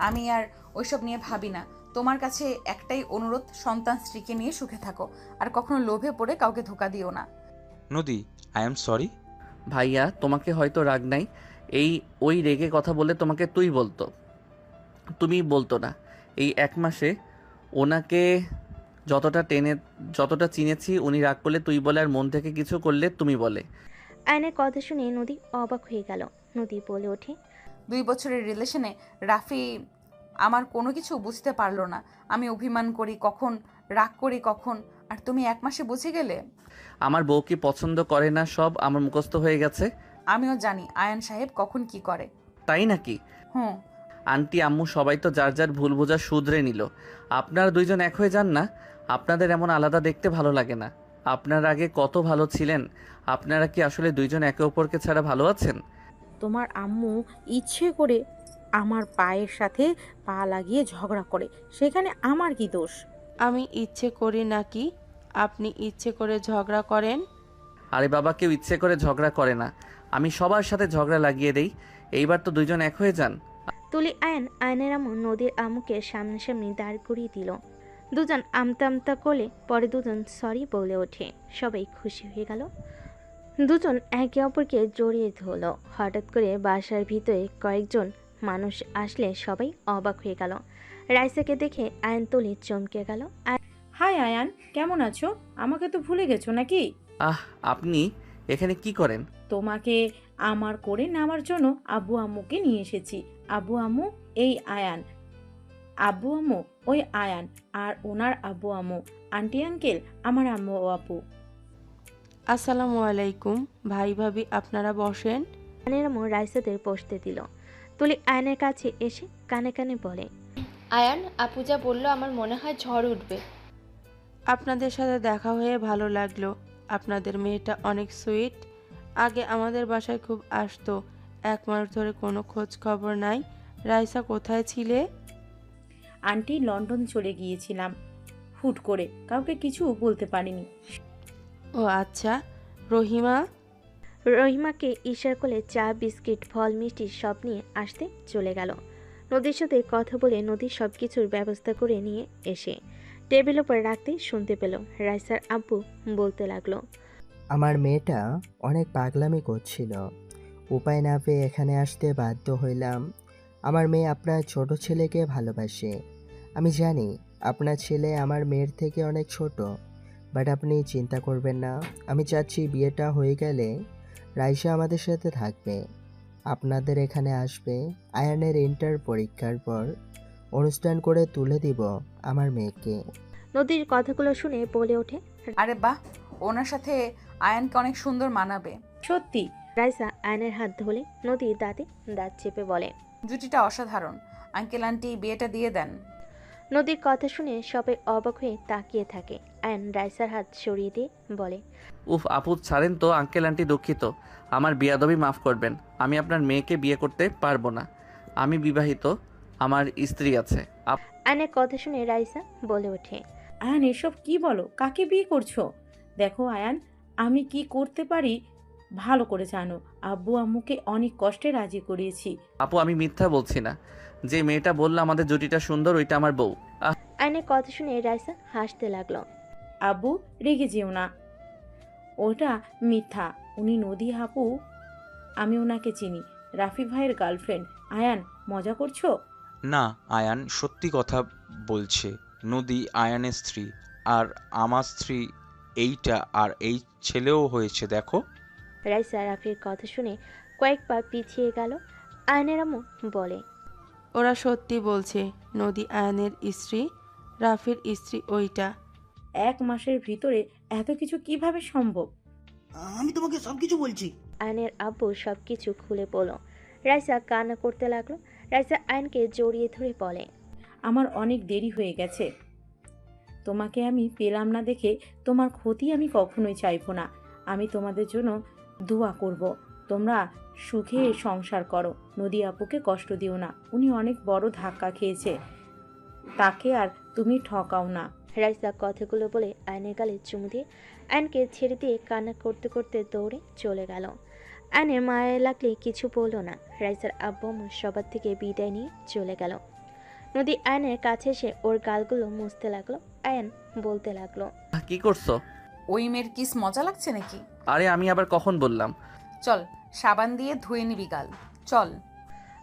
আমি আর ওইসব নিয়ে ভাবি না। তোমার কাছে একটাই অনুরোধ, সন্তান স্ত্রীকে নিয়ে সুখে থাকো, আর কখনো লোভে পড়ে কাউকে ধোকা দিও না। নদী, আই এম সরি। ভাইয়া তোমাকে হয়তো রাগ নাই, ওই রেগে কথা বলে তোমাকে তুই বলতো, তুমি বলতো না। এই 1 মাসে ওনাকে যতটা চিনেছি, উনি রাগ করলে তুই বলে, আর মন থেকে কিছু করলে তুমি বলে। আয়নের কথা শুনে নদী অবাক হয়ে গেল। নদী বলে ওঠে, 2 বছরের রিলেশনে রাফি আমার কোনো কিছু বুঝতে পারলো না। আমি অভিমান করি কখন, রাগ করি কখন, আর তুমি 1 মাসে বুঝে গেলে। আমার বউ কি পছন্দ করে না সব আমার মুখস্থ হয়ে গেছে। আমিও জানি আয়ান সাহেব কখন কি করে। তাই নাকি? হুম। আন্টি আম্মু সবাই তো যার যার ভুল বোঝা শুধরে নিল, আপনারা 2 জন এক হয়ে যান না। আপনাদের এমন আলাদা দেখতে ভালো লাগে না। আপনার আগে কত ভালো ছিলেন। আপনারা কি আসলে 2 জন একে অপরকে ছাড়া ভালো আছেন? তোমার আম্মু ইচ্ছে করে আমার পায়ের সাথে পা লাগিয়ে ঝগড়া করে, সেখানে আমার কি দোষ? আমি ইচ্ছে করি নাকি আপনি ইচ্ছে করে ঝগড়া করেন? আরে বাবা, কেউ ইচ্ছে করে ঝগড়া করে না। আমি সবার সাথে ঝগড়া লাগিয়ে দেই। এইবার তো 2 জন এক হয়ে যান। তুলি আয়নের আম্মু নদীর আম্মুকে সামনাসামনি দাঁড় করিয়ে দিল। দুজন আমতা আমতা করলে পরে দুজন সরি বলে ওঠে। সবাই খুশি হয়ে গেল। দুজন একে অপরকে জড়িয়ে ধরল। হঠাৎ করে বাসার ভিতরে কয়েকজন মানুষ আসলে সবাই অবাক হয়ে গেল। রাইসাকে দেখে আয়ন তুলি চমকে গেল। হাই আয়ান, কেমন আছো? আমাকে তো ভুলে গেছো নাকি? আপনি এখানে কি করেন? তোমাকে আমার করে নেওয়ার জন্য আব্বু আম্মুকে নিয়ে এসেছি। আব্বু আম্মু এই আয়ান, আব্বু আম্মু ওই আয়ান, আর ওনার আব্বু আম্মু, আন্টি আঙ্কেল আমার আম্মু ও আপু। আসসালামু আলাইকুম ভাই ভাবি, আপনারা বসেন। আয়নের আম্মু রাইসাদের বসতে দিল। তুলি আয়নের কাছে এসে কানে কানে বলে, আয়ান আপু যা বললো আমার মনে হয় ঝড় উঠবে। আপনাদের সাথে দেখা হয়ে ভালো লাগলো। আপনাদের মেয়েটা অনেক সুইট। আগে আমাদের বাসায় খুব আসতো, 1 মাস ধরে কোনো খোঁজ খবর নাই। রাইসা কোথায় ছিলে? আন্টি লন্ডন চলে গিয়েছিলাম হুট করে, কাউকে কিছু বলতে পারিনি। ও আচ্ছা। রহিমা? রহিমাকে ইশারা করে চা বিস্কিট ফল মিষ্টি সব নিয়ে আসতে চলে গেল। নদীর সাথে কথা বলে নদীর সব কিছুর ব্যবস্থা করে নিয়ে এসে টেবিল উপর রাখতেই শুনতে পেল রাইসার আব্বু বলতে লাগলো, আমার মেয়েটা অনেক পাগলামি করছিল, উপায় না পেয়ে এখানে আসতে বাধ্য হইলাম। আমার মেয়ে আপনার ছোট ছেলেকে ভালোবাসে। আমি জানি আপনার ছেলে আমার মেয়ের থেকে অনেক ছোট, বাট আপনি চিন্তা করবেন না। আমি চাচ্ছি বিয়েটা হয়ে গেলে রাইসা আমাদের সাথে থাকবে, আপনাদের এখানে আসবে। আয়ানের ইন্টার পরীক্ষার পর অনুষ্ঠান করে তুলে দিব আমার মেয়েকে। নদীর কথাগুলো শুনে বলে ওঠে, আরে বাহ, ওনার সাথে আয়ানকে অনেক সুন্দর মানাবে। সত্যি? রাইসা আয়নের হাত ধরে নদীর দাঁতে দাঁত চেপে বলে, জুটিটা অসাধারণ। আঙ্কেল আন্টি বিয়েটা দিয়ে দেন। নদীর কথা শুনে সবাই অবাক হয়ে তাকিয়ে থাকে। আয়ন রাইসার হাত সরিয়ে দিয়ে বলে, উফ আপু ছাড়েন তো, আঙ্কেল আন্টি দুঃখিত, আমার বিয়াদবি মাফ করবেন। আমি আপনার মেয়েকে বিয়ে করতে পারবো না। আমি বিবাহিত, আমার স্ত্রী আছে। আয়নের কথা শুনে রাইসা বলে ওঠে, আয়ান এসব কি বলো? কাকে বিয়ে করছো? দেখো আয়ান, আমি কি করতে পারি ভালো করে জানো। আব্বু আম্মুকে অনেক কষ্টে রাজি করিয়েছি। আপু আমি মিথ্যা বলছি না, যে মেয়েটা বললো আমাদের জুটিটা সুন্দর ওইটা আমার বউ। আয়নের কথা শুনে রাইসা হাসতে লাগলো। আব্বু রেগে যেও না, ওটা মিথ্যা। উনি নদী আপু, আমি ওনাকে চিনি, রাফি ভাইয়ের গার্লফ্রেন্ড। আয়ান মজা করছো? না, আয়ান সত্যি কথা বলছে। নদী আয়ানের স্ত্রী, আর আমার স্ত্রী এইটা, আর এই ছেলেও হয়েছে দেখো। রাইসা রাফির কথা শুনে কয়েক পা পিছিয়ে গেল। আয়নের আম্মু বলে, ওরা সত্যি বলছে, নদী আয়ানের স্ত্রী, রাফির স্ত্রী ওইটা। 1 মাসের ভিতরে এত কিছু কিভাবে সম্ভব? আমি তোমাকে সবকিছু বলছি। আয়নের আব্বু সবকিছু খুলে বলল। রাইসা কান্না করতে লাগলো। রাইসা আয়নকে জড়িয়ে ধরে বলে, আমার অনেক দেরি হয়ে গেছে, তোমাকে আমি পেলাম না দেখে তোমার ক্ষতি আমি কখনোই চাইবো না। আমি তোমাদের জন্য দোয়া করব, তোমরা সুখে সংসার করো। নদী আপুকে কষ্ট দিও না, উনি অনেক বড় ধাক্কা খেয়েছে, তাকে আর তুমি ঠকাও না। রাইসা কথাগুলো বলে আয়নের গালে চুমু দিয়ে আয়নকে ছেড়ে দিয়ে কান্না করতে করতে দৌড়ে চলে গেল। আয়নের মায়ের লাগলে কিছু বলল না। রাইসার আব্বু আম্মু সবার থেকে বিদায় নিয়ে চলে গেল। নদী আয়নের কাছে এসে ওর গালগুলো মুছতে লাগলো। আয়ন বলতে লাগলো, কি করছো? ওই মেয়ের কিস মজা লাগছে নাকি? আরে আমি আবার কখন বললাম? চল সাবান দিয়ে ধুয়ে নিবি গাল, চল।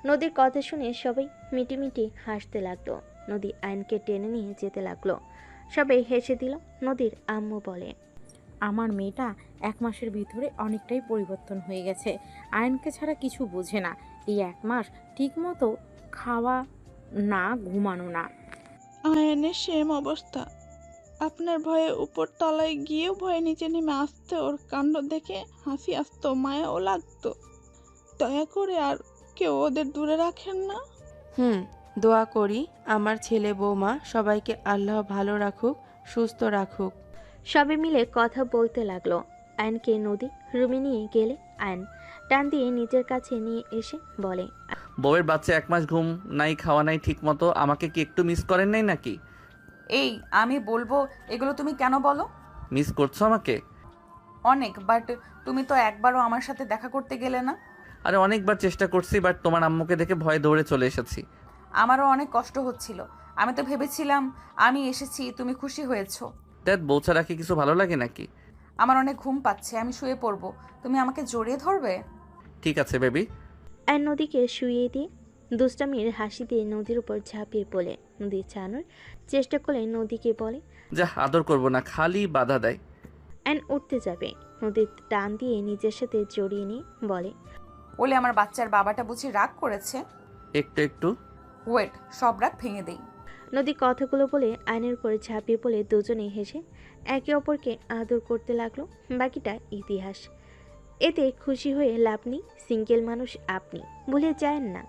নদীর কথা শুনে সবাই মিটিমিটি হাসতে লাগলো। নদী আয়নকে টেনে নিয়ে যেতে লাগলো। সবাই হেসে দিল। নদীর আম্মু বলে, আমার মেয়েটা 1 মাসের ভিতরে অনেকটাই পরিবর্তন হয়ে গেছে। আয়নকে ছাড়া কিছু বোঝে না। এই 1 মাস ঠিকমতো খাওয়া না, ঘুমানো না। আয়ানের সেম অবস্থা। আপনার ভয়ে উপর তলায় গিয়েও ভয়ে নিচে নেমে আসতে, ওর কাণ্ড দেখে হাসি আসতো, মায়াও লাগতো। দয়া করে আর কেউ ওদের দূরে রাখেন না। দোয়া করি আমার ছেলে বৌমা সবাইকে আল্লাহ ভালো রাখুক, সুস্থ রাখুক। সবাই মিলে কথা বলতে লাগলো। আয়নকে নদী রুমে নিয়ে গেলে আয়ন টান দিয়ে নিজের কাছে নিয়ে এসে বলে, বউয়ের বাচ্চা 1 মাস ঘুম নাই, খাওয়া নাই ঠিক মতো, আমাকে কি একটু মিস করেন নাই নাকি? এই আমি বলবো এগুলো তুমি কেন বলো? মিস করছো আমাকে? অনেক, বাট তুমি তো একবারও আমার সাথে দেখা করতে গেলে না। আরে অনেকবার চেষ্টা করছি, বাট তোমার আম্মুকে দেখে ভয়ে দৌড়ে চলে এসেছি। আমারও অনেক কষ্ট হচ্ছিল। আমি তো ভেবেছিলাম আমি এসেছি তুমি খুশি হয়েছো। দেখ, বউ ছাড়া কি কিছু ভালো লাগে নাকি? আমার অনেক ঘুম পাচ্ছে, আমি শুয়ে পড়বো। তুমি আমাকে জড়িয়ে ধরবে? ঠিক আছে বেবি। আয়ন নদীকে শুইয়ে দিয়ে দুষ্টামির হাসি দিয়ে নদীর উপর ঝাঁপিয়ে পড়ে। নদী ছাড়ানোর চেষ্টা করলে নদীকে বলে, যা, আদর করবো না, খালি বাধা দেয়। আয়ন উঠতে যাবে। নদীর টান দিয়ে নিজের সাথে জড়িয়ে নিয়ে বলে, বলে আমার বাচ্চার বাবাটা বুঝি রাগ করেছে? একটু একটু। ওয়েট, সব রাগ ভেঙে দেই। নদী কথাগুলো বলে আয়নের উপর ঝাঁপিয়ে পড়ে দুজনেই হেসে একে অপরকে আদর করতে লাগলো। বাকিটা ইতিহাস। এতে খুশি হয়ে লাভ নেই, সিঙ্গেল মানুষ আপনি, ভুলে যায়েন না।